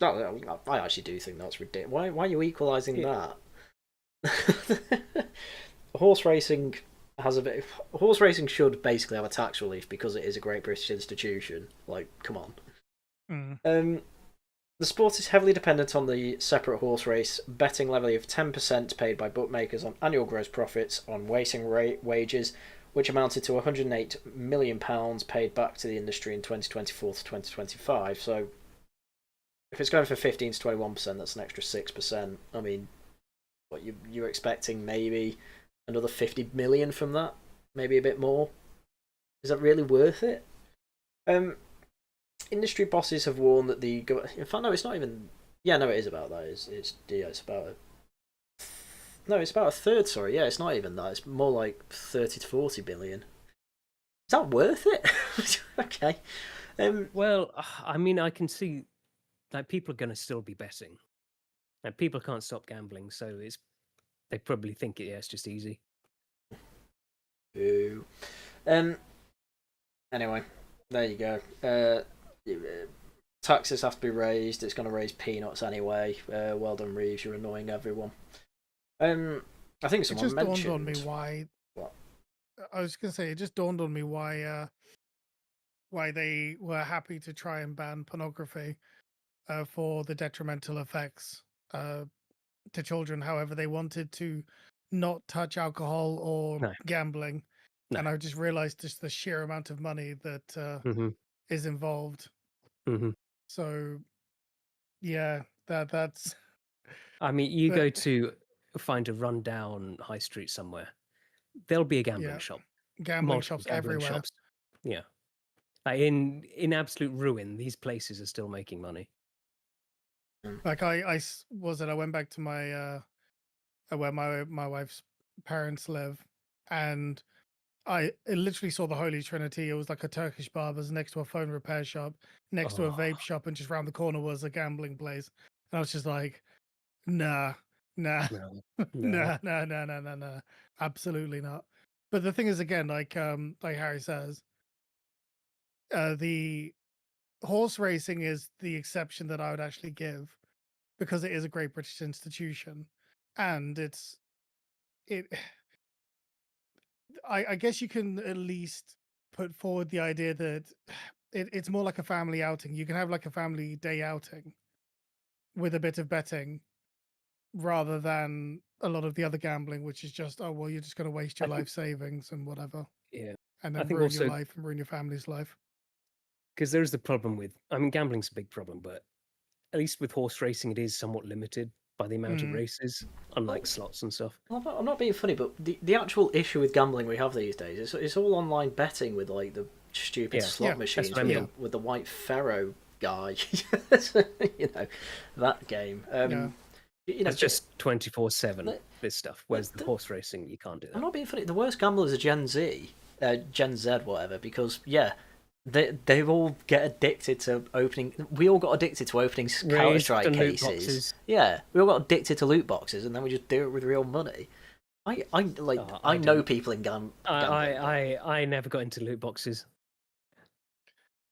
I actually do think that's ridiculous. Why are you equalising that? Horse racing horse racing should basically have a tax relief because it is a great British institution. Like, come on. The sport is heavily dependent on the separate horse race betting levy of 10% paid by bookmakers on annual gross profits on racing wages, which amounted to £108 million paid back to the industry in 2024 to 2025. So, if it's going for 15 to 21%, that's an extra 6%. I mean, what you're expecting maybe another 50 million from that, maybe a bit more. Is that really worth it? Industry bosses have warned that the... In fact, no, it's not even... Yeah, no, it is about that. It's about... No, it's about a third, sorry. Yeah, it's not even that. It's more like 30 to 40 billion. Is that worth it? Okay. Well, I mean, I can see... Like, people are going to still be betting. And people can't stop gambling, so they probably think it's just easy. Boo. Anyway, there you go. Taxes have to be raised. It's going to raise peanuts anyway. Well done, Reeves. You're annoying everyone. I think someone mentioned... It just dawned on me why... What? I was going to say, it just dawned on me why they were happy to try and ban pornography for the detrimental effects to children. However, they wanted to not touch alcohol or gambling. No. And I just realized just the sheer amount of money that is involved. So, yeah, that's... I mean, you go to find a rundown high street somewhere, there'll be a gambling shop. Gambling shops everywhere. Shops. Yeah. In absolute ruin, these places are still making money. Like I went back to my where my wife's parents live, and I literally saw the Holy Trinity. It was like a Turkish barber's next to a phone repair shop, next to a vape shop, and just around the corner was a gambling place. And I was just like, nah, nah, absolutely not. But the thing is, again, like Harry says, the horse racing is the exception that I would actually give, because it is a great British institution, and I guess you can at least put forward the idea that it's more like a family outing. You can have like a family day outing with a bit of betting, rather than a lot of the other gambling, which is just, oh well, you're just going to waste your life savings and whatever. Yeah, and then ruin your life and ruin your family's life. Because there's the problem with, I mean, gambling's a big problem, but at least with horse racing, it is somewhat limited by the amount of races, unlike slots and stuff. I'm not being funny, but the actual issue with gambling we have these days is it's all online betting with like the stupid slot machines with the white Pharaoh guy. You know, that game. It's just 24/7 this stuff. Whereas the horse racing, you can't do that. I'm not being funny. The worst gamblers are Gen Z, whatever, because They all get addicted to opening. We all got addicted to opening Counter-Strike cases. Yeah, we all got addicted to loot boxes, and then we just do it with real money. I know people in gambling. I never got into loot boxes.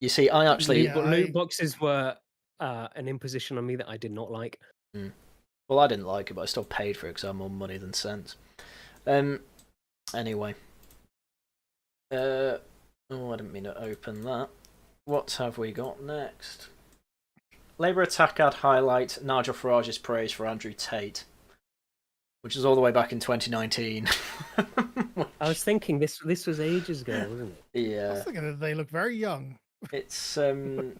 You see, I actually loot boxes were an imposition on me that I did not like. Well, I didn't like it, but I still paid for it because I had more money than sense. Anyway. Oh, I didn't mean to open that. What have we got next? Labour attack ad highlight Nigel Farage's praise for Andrew Tate, which is all the way back in 2019. I was thinking this was ages ago, wasn't it? Yeah. I was thinking that they look very young. It's It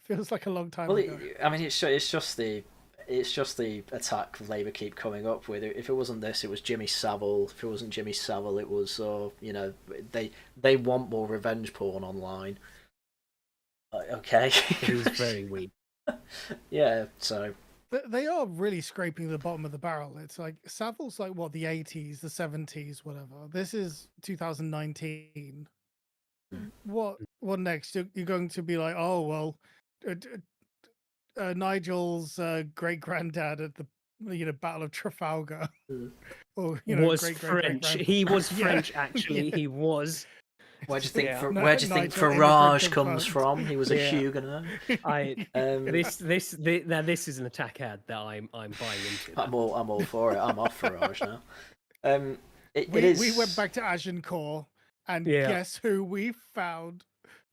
feels like a long time ago. I mean, it's just the attack Labour keep coming up with. If it wasn't this, it was Jimmy Savile. If it wasn't Jimmy Savile, it was they want more revenge porn online. Okay, It is very weak. Yeah, so They are really scraping the bottom of the barrel. It's like Savile's like what, the 80s, the 70s, whatever. This is 2019. What next? You're going to be like, oh well, Nigel's great granddad at the Battle of Trafalgar, or was French. He was French, actually. Yeah. He was. where do you think Yeah. where do you think Nigel Farage immigrant comes confirmed. from? He was a Yeah. Huguenot. This is an attack ad that I'm buying into. I'm all for it. I'm off Farage now. We went back to Agincourt, and Yeah. guess who we found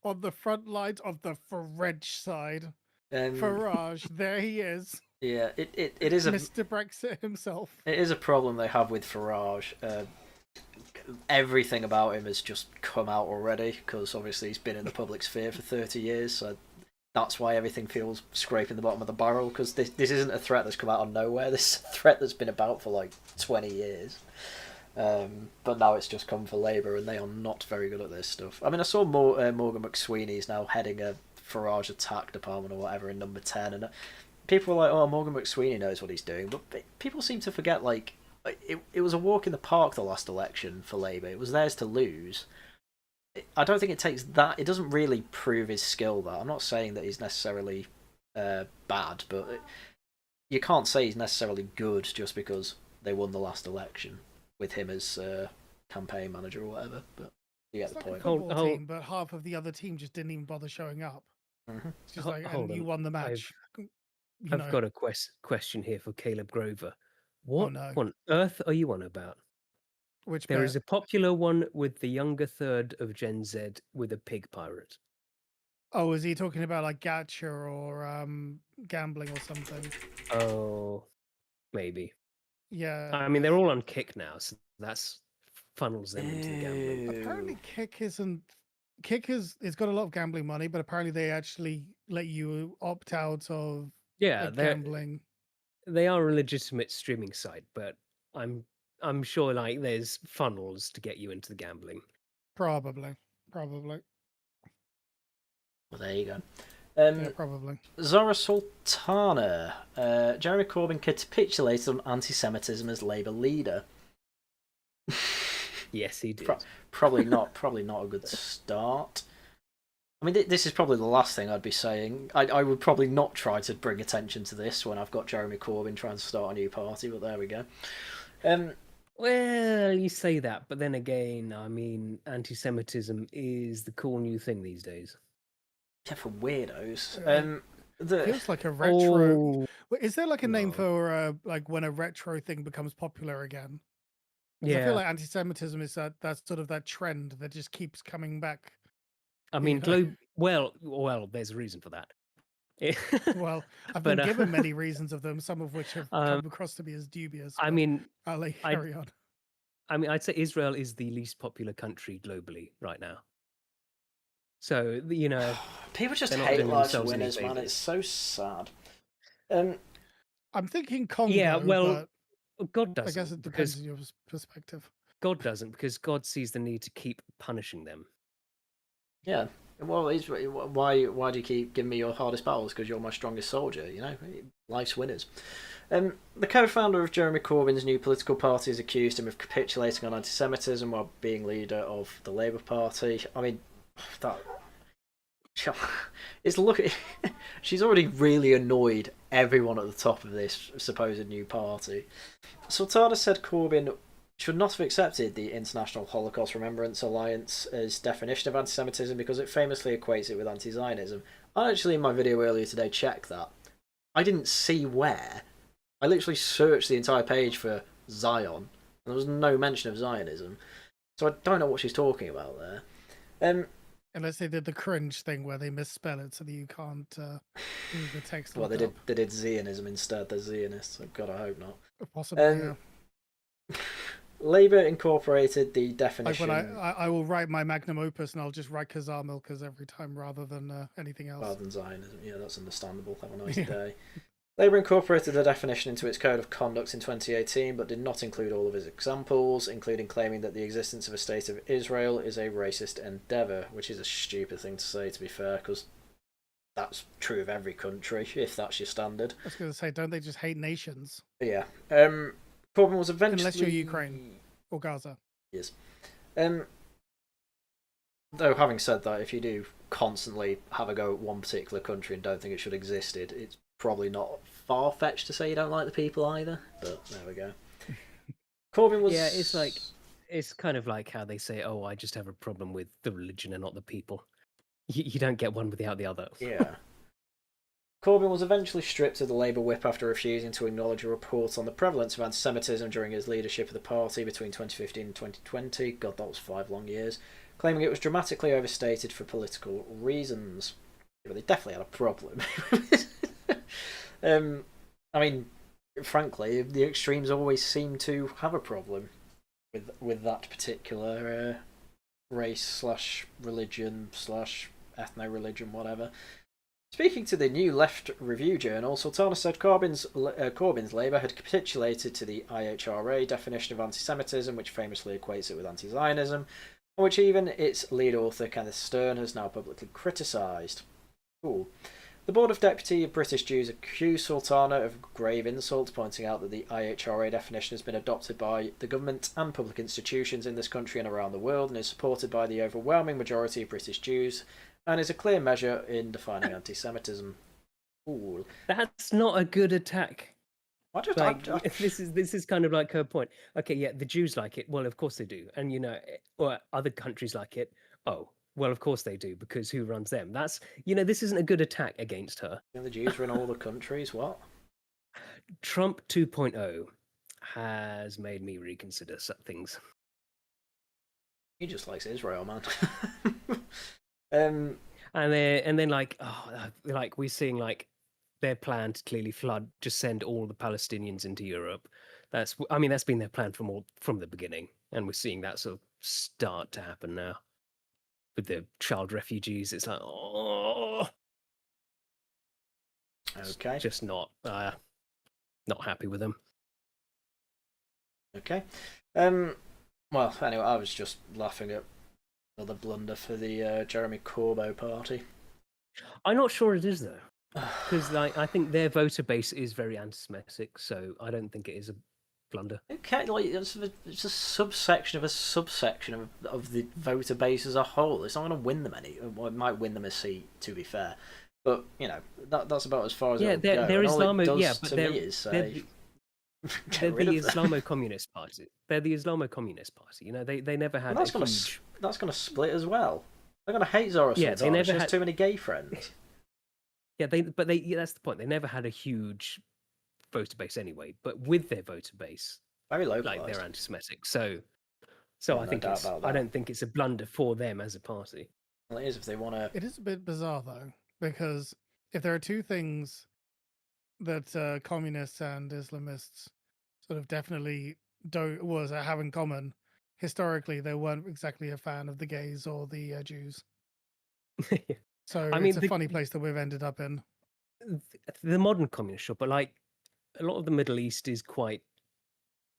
on the front lines of the French side? Farage. There he is. Yeah, it is Mr. Brexit himself. It is a problem they have with Farage. Everything about him has just come out already, because obviously he's been in the public sphere for 30 years, so that's why everything feels scraping the bottom of the barrel, because this isn't a threat that's come out of nowhere. This is a threat that's been about for like 20 years. But now it's just come for Labour, and they are not very good at this stuff. I mean, I saw Morgan McSweeney is now heading a Farage attack department or whatever in number 10, and people were like, oh, Morgan McSweeney knows what he's doing, but people seem to forget, like, it was a walk in the park, the last election for Labour. It was theirs to lose. I don't think it takes that. It doesn't really prove his skill, that. I'm not saying that he's necessarily bad, but you can't say he's necessarily good just because they won the last election with him as campaign manager or whatever. But you get It's the like a point. football team, but half of the other team just didn't even bother showing up. It's just like, Hold and you on. won the match. I've got a question here for Caleb Grover. What no. on earth are you on about? Which There bit? is a popular one with the younger third of Gen Z with a pig pirate. Oh, is he talking about like gacha or gambling or something? Oh, maybe. Yeah. I mean, they're all on Kick now, so that's funnels them into the gambling. Apparently, Kick it's got a lot of gambling money, but apparently they actually let you opt out of gambling. They are a legitimate streaming site, but I'm sure like there's funnels to get you into the gambling. Probably. Well, there you go. Yeah, probably. Zora Sultana. Jeremy Corbyn capitulated on anti-Semitism as Labour leader. Yes, he did. Probably not a good start. I mean, this is probably the last thing I'd be saying. I would probably not try to bring attention to this when I've got Jeremy Corbyn trying to start a new party, but there we go. Well, you say that, but then again, I mean, anti-Semitism is the cool new thing these days. Yeah, for weirdos. Feels like a retro. Oh, Is there like a name for like when a retro thing becomes popular again? I feel yeah. like anti-Semitism is that sort of that trend that just keeps coming back. I mean, well, there's a reason for that. Well, I've But, been given many reasons of them, some of which have come across to me as dubious. I but mean, I'll let you carry on. I mean, I'd say Israel is the least popular country globally right now. So, you know, people just they're not hate doing life's themselves any winners, man. favours. It's so sad. I'm thinking Congo, Yeah, well, but God I doesn't. guess it because depends on your perspective. God doesn't, because God sees the need to keep punishing them. Yeah. Well, why do you keep giving me your hardest battles? Because you're my strongest soldier, you know? Life's winners. The co-founder of Jeremy Corbyn's new political party has accused him of capitulating on anti-Semitism while being leader of the Labour Party. I mean, she's already really annoyed everyone at the top of this supposed new party. Sultana said Corbyn should not have accepted the International Holocaust Remembrance Alliance's definition of anti-Semitism because it famously equates it with anti-Zionism. I actually, in my video earlier today, checked that. I didn't see where. I literally searched the entire page for Zion, There was no mention of Zionism. So I don't know what she's talking about there. Unless they did the cringe thing where they misspell it so that you can't read the text. Well, they did Zionism instead. They're Zionists. So God, I hope not. Possibly, yeah. Labour incorporated the definition. Like when I will write my magnum opus and I'll just write Khazar Milkers every time rather than anything else. Rather than Zionism. Yeah, that's understandable. Have a nice day. Labour incorporated the definition into its code of conduct in 2018, but did not include all of its examples, including claiming that the existence of a state of Israel is a racist endeavour, which is a stupid thing to say, to be fair, because that's true of every country, if that's your standard. I was going to say, don't they just hate nations? Yeah. Corbyn was eventually... Unless you're Ukraine or Gaza. Yes. Though, having said that, if you do constantly have a go at one particular country and don't think it should have existed, it's probably not far-fetched to say you don't like the people either, but there we go. Corbyn was... Yeah, it's kind of like how they say, oh, I just have a problem with the religion and not the people. You don't get one without the other. Yeah. Corbyn was eventually stripped of the Labour whip after refusing to acknowledge a report on the prevalence of anti-Semitism during his leadership of the party between 2015 and 2020. God, that was 5 long years. Claiming it was dramatically overstated for political reasons. Yeah, but they definitely had a problem. I mean, frankly, the extremes always seem to have a problem with that particular race / religion / ethno-religion, whatever. Speaking to the New Left Review Journal, Sultana said Corbyn's Labour had capitulated to the IHRA definition of anti-Semitism, which famously equates it with anti-Zionism, and which even its lead author, Kenneth Stern, has now publicly criticised. Cool. The Board of Deputy British Jews accused Sultana of grave insult, pointing out that the IHRA definition has been adopted by the government and public institutions in this country and around the world, and is supported by the overwhelming majority of British Jews, and is a clear measure in defining anti-Semitism. Ooh. That's not a good attack. This is kind of like her point. Okay, yeah, the Jews like it. Well, of course they do. And, or other countries like it. Oh, well, of course they do, because who runs them? That's, this isn't a good attack against her. The Jews run all the countries, what? Trump 2.0 has made me reconsider some things. He just likes Israel, man. And then like we're seeing like their plan to clearly just send all the Palestinians into Europe. That's been their plan from the beginning, and we're seeing that sort of start to happen now with the child refugees. It's like, oh, okay, just not happy with them. Okay, well, anyway, I was just laughing at another blunder for the Jeremy Corbyn party. I'm not sure it is though, because I think their voter base is very anti-Semitic, so I don't think it is a blunder. Okay, it's a subsection of a subsection of the voter base as a whole. It's not going to win them any. Well, it might win them a seat, to be fair, but that's about as far as it'll go. They're Islamo. Yeah, but they're the Islamo-Communist Party. They're the Islamo-Communist Party. They never had. Well, that's going to split as well. They're going to hate Zora Sultana. They never had too many gay friends. Yeah, that's the point. They never had a huge voter base anyway. But with their voter base, very localized, like they're anti-Semitic. So I think I don't think it's a blunder for them as a party. Well, it is if they want to. It is a bit bizarre though, because if there are two things that communists and Islamists sort of definitely have in common, historically they weren't exactly a fan of the gays or the Jews. So it's a funny place that we've ended up in. The modern communist, sure, but like a lot of the Middle East is quite,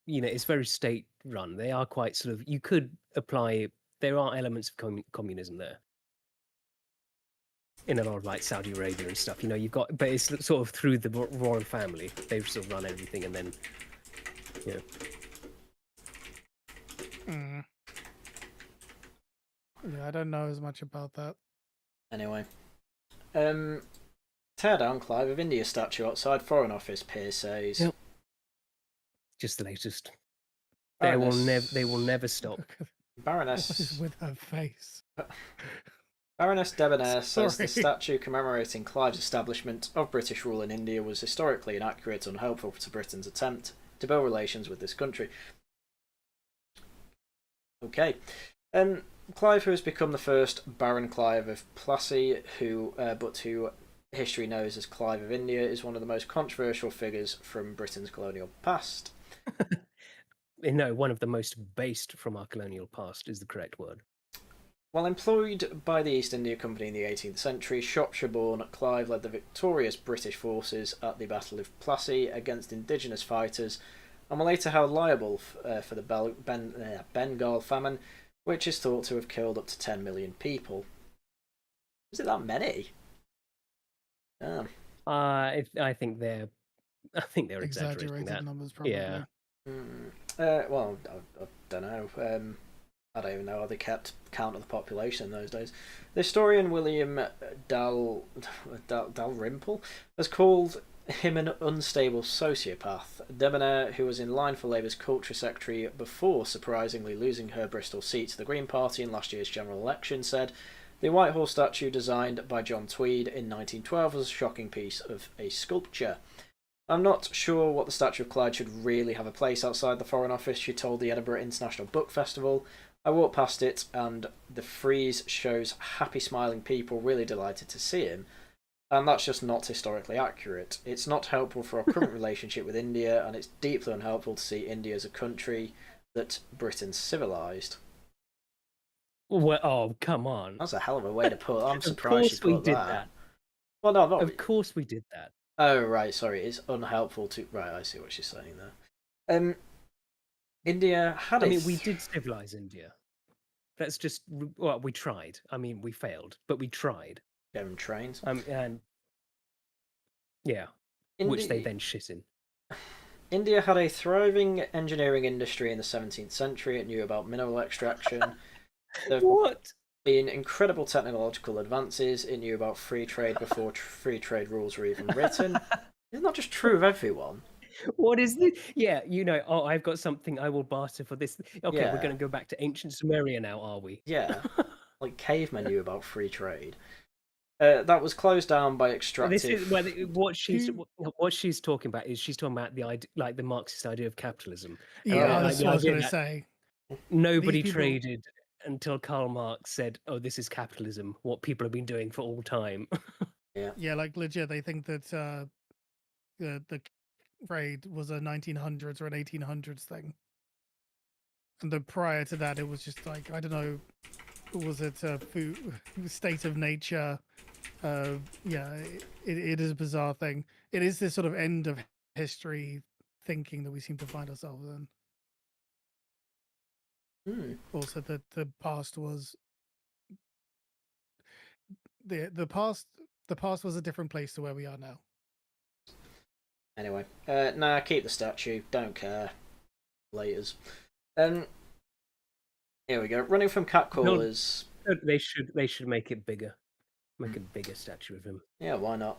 it's very state run. They are quite sort of, you could apply, there are elements of communism there. In a lot of like Saudi Arabia and stuff, you've got, but it's sort of through the royal family. They've sort of run everything, and then, Yeah, I don't know as much about that. Anyway, tear down Clive of India statue outside Foreign Office, Pearce says. Yep. Just the latest. They will never stop. Baroness. What is with her face? Baroness Debonair says the statue commemorating Clive's establishment of British rule in India was historically inaccurate and unhelpful to Britain's attempt to build relations with this country. Okay. Clive, who has become the first Baron Clive of Plassey, but who history knows as Clive of India, is one of the most controversial figures from Britain's colonial past. No, one of the most based from our colonial past is the correct word. While employed by the East India Company in the 18th century, Shropshire-born Clive led the victorious British forces at the Battle of Plassey against indigenous fighters, and were later held liable for the Bengal famine, which is thought to have killed up to 10 million people. Is it that many? I think they're exaggerating that. Numbers, probably. Yeah. Well, I don't know. I don't even know how they kept count of the population in those days. The historian William Dalrymple has called him an unstable sociopath. Debonair, who was in line for Labour's culture secretary before surprisingly losing her Bristol seat to the Green Party in last year's general election, said the Whitehall statue designed by John Tweed in 1912 was a shocking piece of a sculpture. I'm not sure what the statue of Clyde should really have a place outside the Foreign Office, she told the Edinburgh International Book Festival. I walked past it and the frieze shows happy smiling people really delighted to see him. And that's just not historically accurate. It's not helpful for our current relationship with India, and it's deeply unhelpful to see India as a country that Britain's civilised. Well, oh, come on. That's a hell of a way to put it. I'm surprised you put that. Well, no, not Of course we did that. Oh, right, sorry. It's unhelpful to... Right, I see what she's saying there. India had we did civilise India. That's just... Well, we tried. I mean, we failed, but we tried. Them trains. And yeah, which they then shit in. India had a thriving engineering industry in the 17th century. It knew about mineral extraction. What? Been incredible technological advances. It knew about free trade before free trade rules were even written. It's not just true of everyone. What is this? Yeah, I've got something I will barter for this. Okay, Yeah. We're going to go back to ancient Sumeria now, are we? Yeah, like cavemen knew about free trade. That was closed down by extractive. This is what she's talking about is she's talking about the idea, like the Marxist idea of capitalism. Yeah, that's what I was going to say. Nobody traded until Karl Marx said, "Oh, this is capitalism." What people have been doing for all time. Yeah, like legit, they think that the trade was a 1900s or an 1800s thing, and then prior to that, it was just like, I don't know, was it food, state of nature? Yeah, it is a bizarre thing. It is this sort of end of history thinking that we seem to find ourselves in. Also, that the past was the past was a different place to where we are now. Anyway, nah, keep the statue. Don't care. Laters. Here we go. Running from catcallers. No, they should make it bigger. Make a bigger statue of him. Yeah, why not?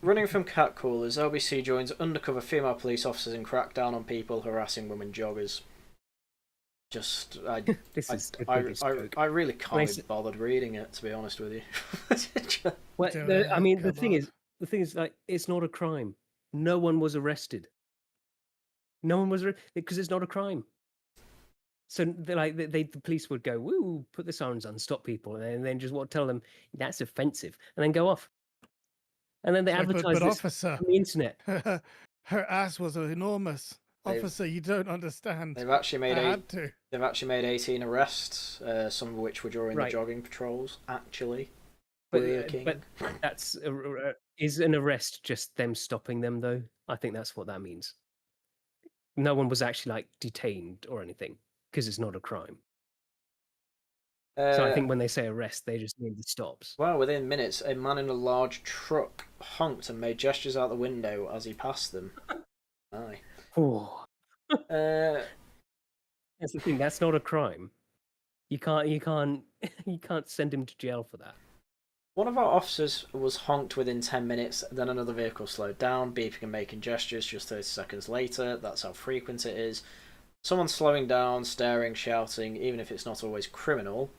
Running from catcallers, LBC joins undercover female police officers in crackdown on people harassing women joggers. Just, I really can't be bothered reading it, to be honest with you. Well, the thing is, like, it's not a crime. No one was arrested. No one was because it's not a crime. So, the police would go, "Woo, put the sirens on, stop people," and then just tell them that's offensive, and then go off. And then they advertise this on the internet. Her ass was enormous. Officer, you don't understand. They've actually made 18 arrests, some of which were during the jogging patrols. Actually, but that's is an arrest just them stopping them though? I think that's what that means. No one was actually detained or anything because it's not a crime. So I think when they say arrest, they just mean the stops. Well, within minutes, a man in a large truck honked and made gestures out the window as he passed them. Aye. Oh. That's the thing. That's not a crime. You can't send him to jail for that. One of our officers was honked within 10 minutes, then another vehicle slowed down, beeping and making gestures just 30 seconds later. That's how frequent it is. Someone slowing down, staring, shouting, even if it's not always criminal.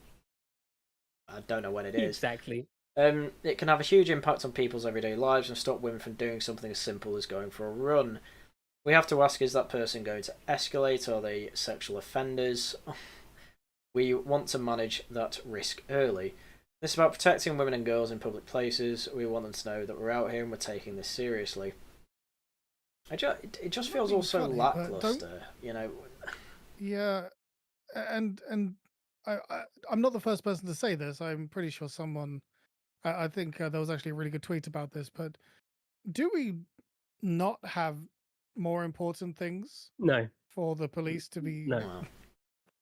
I don't know when it is. Exactly. It can have a huge impact on people's everyday lives and stop women from doing something as simple as going for a run. We have to ask, is that person going to escalate? Are they sexual offenders? We want to manage that risk early. This is about protecting women and girls in public places. We want them to know that we're out here and we're taking this seriously. It just feels all so lackluster, you know. Yeah, and I'm not the first person to say this. I'm pretty sure someone, I think there was actually a really good tweet about this. But do we not have more important things? No. For the police to be no.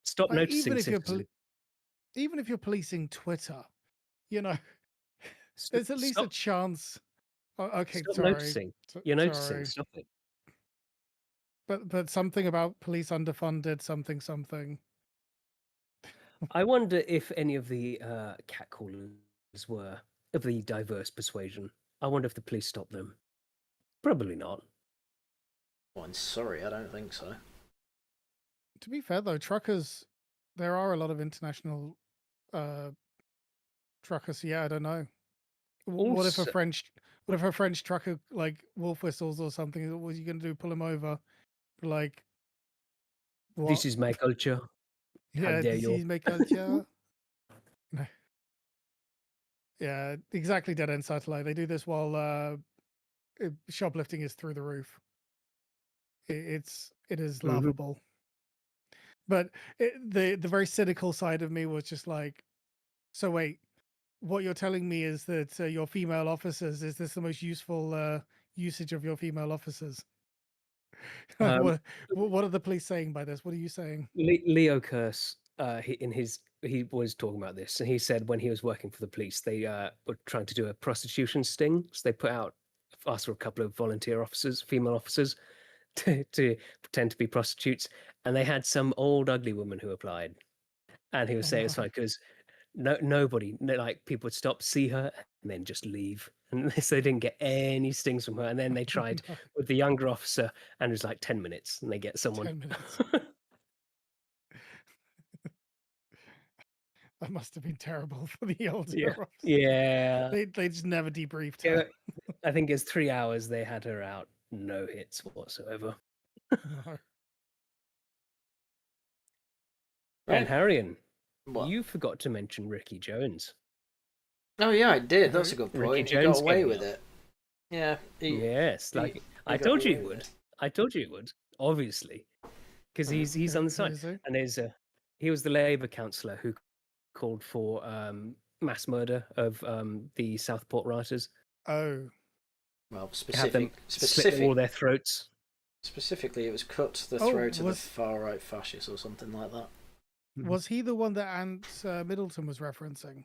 Stop noticing. Even if you're policing Twitter, you know, there's at least a chance. Oh, okay, Stop sorry. Noticing. You're noticing. Sorry. Stop it. But something about police underfunded, something. I wonder if any of the catcallers were of the diverse persuasion. I wonder if the police stopped them. Probably not. Well, I'm sorry, I don't think so. To be fair, though, truckers, there are a lot of international truckers. Yeah, I don't know. What if a French trucker like wolf whistles or something? What are you going to do? Pull him over? Like, what? This is my culture. Yeah, this is my culture. Yeah, exactly. Dead end satellite. They do this while shoplifting is through the roof. It is laughable. But the very cynical side of me was just like, so wait, what you're telling me is that your female officers, is this the most useful usage of your female officers? What are the police saying by this? What are you saying? Leo Curse, he was talking about this, and he said when he was working for the police, they were trying to do a prostitution sting, so they asked for a couple of volunteer officers, female officers, to pretend to be prostitutes, and they had some old ugly woman who applied, and he was saying it's fine because nobody, like people would stop, see her, and then just leave. And so they didn't get any stings from her. And then they tried with the younger officer, and it was like 10 minutes, and they get someone. 10 minutes. That must have been terrible for the older officer. Yeah. They just never debriefed her. I think it's 3 hours they had her out. No hits whatsoever. No. And Harrion, what? You forgot to mention Ricky Jones. Oh yeah, I did. That's a good point. Ricky Jones got away with it. Yeah. I told you he would. I told you he would. Obviously, because he's on the side, and he was the Labour councillor who called for mass murder of the Southport rioters. Oh, well, specific slit all their throats. Specifically, it was cut the throat of the far right fascists or something like that. Was he the one that Ant Middleton was referencing?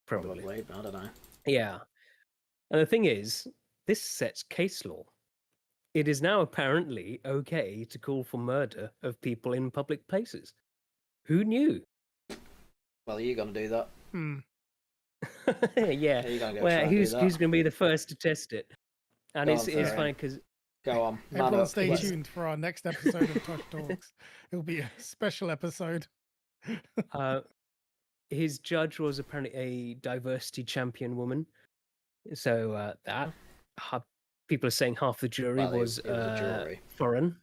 Probably, I don't know. Yeah. And the thing is, this sets case law. It is now apparently okay to call for murder of people in public places. Who knew? Well, you're going to do that. Yeah. Who's going to be the first to test it? And it's funny because... Go on. Everyone stay tuned for our next episode of Tosh Talks. It'll be a special episode. His judge was apparently a diversity champion woman. So people are saying half the jury was foreign.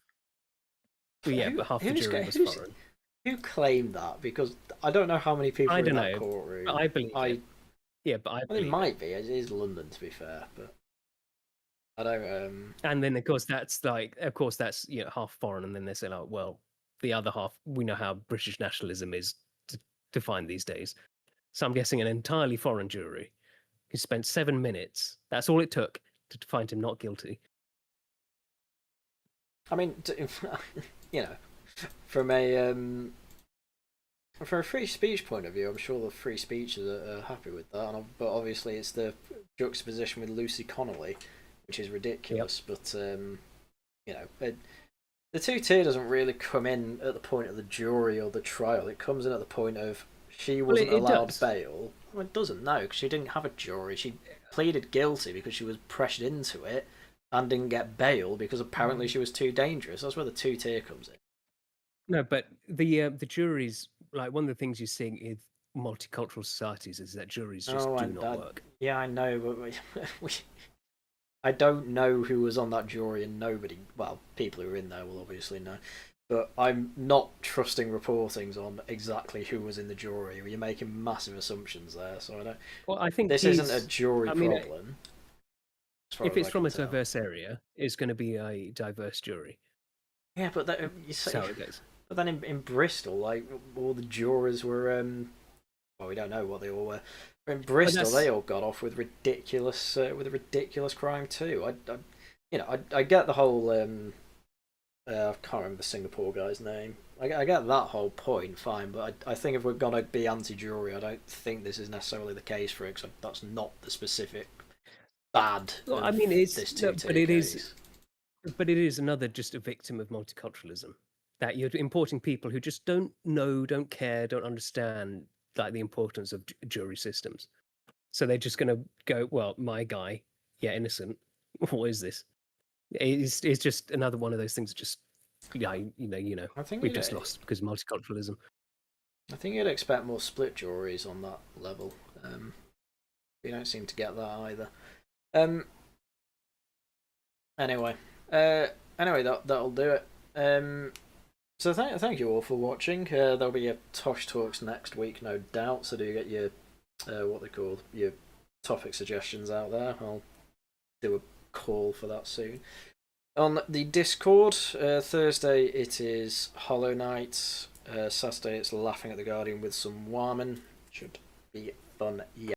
Well, yeah, but half the jury was foreign. Who claimed that? Because I don't know how many people are in that courtroom. I believe it. Yeah, but I believe it might be. It is London, to be fair, but I don't. And then of course that's half foreign, and then they say like, well, the other half, we know how British nationalism is defined these days. So I'm guessing an entirely foreign jury who spent 7 minutes. That's all it took to find him not guilty. I mean, from a free speech point of view, I'm sure the free speechers are happy with that. But obviously, it's the juxtaposition with Lucy Connolly, which is ridiculous. Yep. But the two-tier doesn't really come in at the point of the jury or the trial. It comes in at the point of she wasn't allowed bail. Well, it doesn't, no, because she didn't have a jury. She pleaded guilty because she was pressured into it and didn't get bail because apparently she was too dangerous. That's where the two-tier comes in. No, but the juries, like one of the things you see in multicultural societies is that juries just do not work. Yeah, I know, but I don't know who was on that jury, and people who are in there will obviously know. but I'm not trusting reportings on exactly who was in the jury. You're making massive assumptions there, so I don't. Well, I think this isn't a jury I mean, problem. if it's from a diverse area, it's going to be a diverse jury. Yeah, but you say, that's how it goes. But then in Bristol, like all the jurors were, well, we don't know what they all were. But in Bristol, they all got off with ridiculous crime too. I get the whole. I can't remember the Singapore guy's name. I get that whole point, fine, but I think if we're gonna be anti-jury, I don't think this is necessarily the case for it. Cause that's not the specific bad. Well, I mean, it's this but it is, but it is another just a victim of multiculturalism. That you're importing people who just don't know, don't care, don't understand like the importance of jury systems. So they're just going to go, well, my guy, yeah, innocent. What is this? It's just another one of those things. That just I think we've just lost because of multiculturalism. I think you'd expect more split juries on that level. We don't seem to get that either. Anyway, that'll do it. So thank you all for watching. There'll be a Tosh Talks next week, no doubt. So do get your what they call your topic suggestions out there. I'll do a call for that soon. On the Discord, Thursday it is Hollow Knight. Saturday it's Laughing at the Guardian with some Warman. Should be fun. Yeah.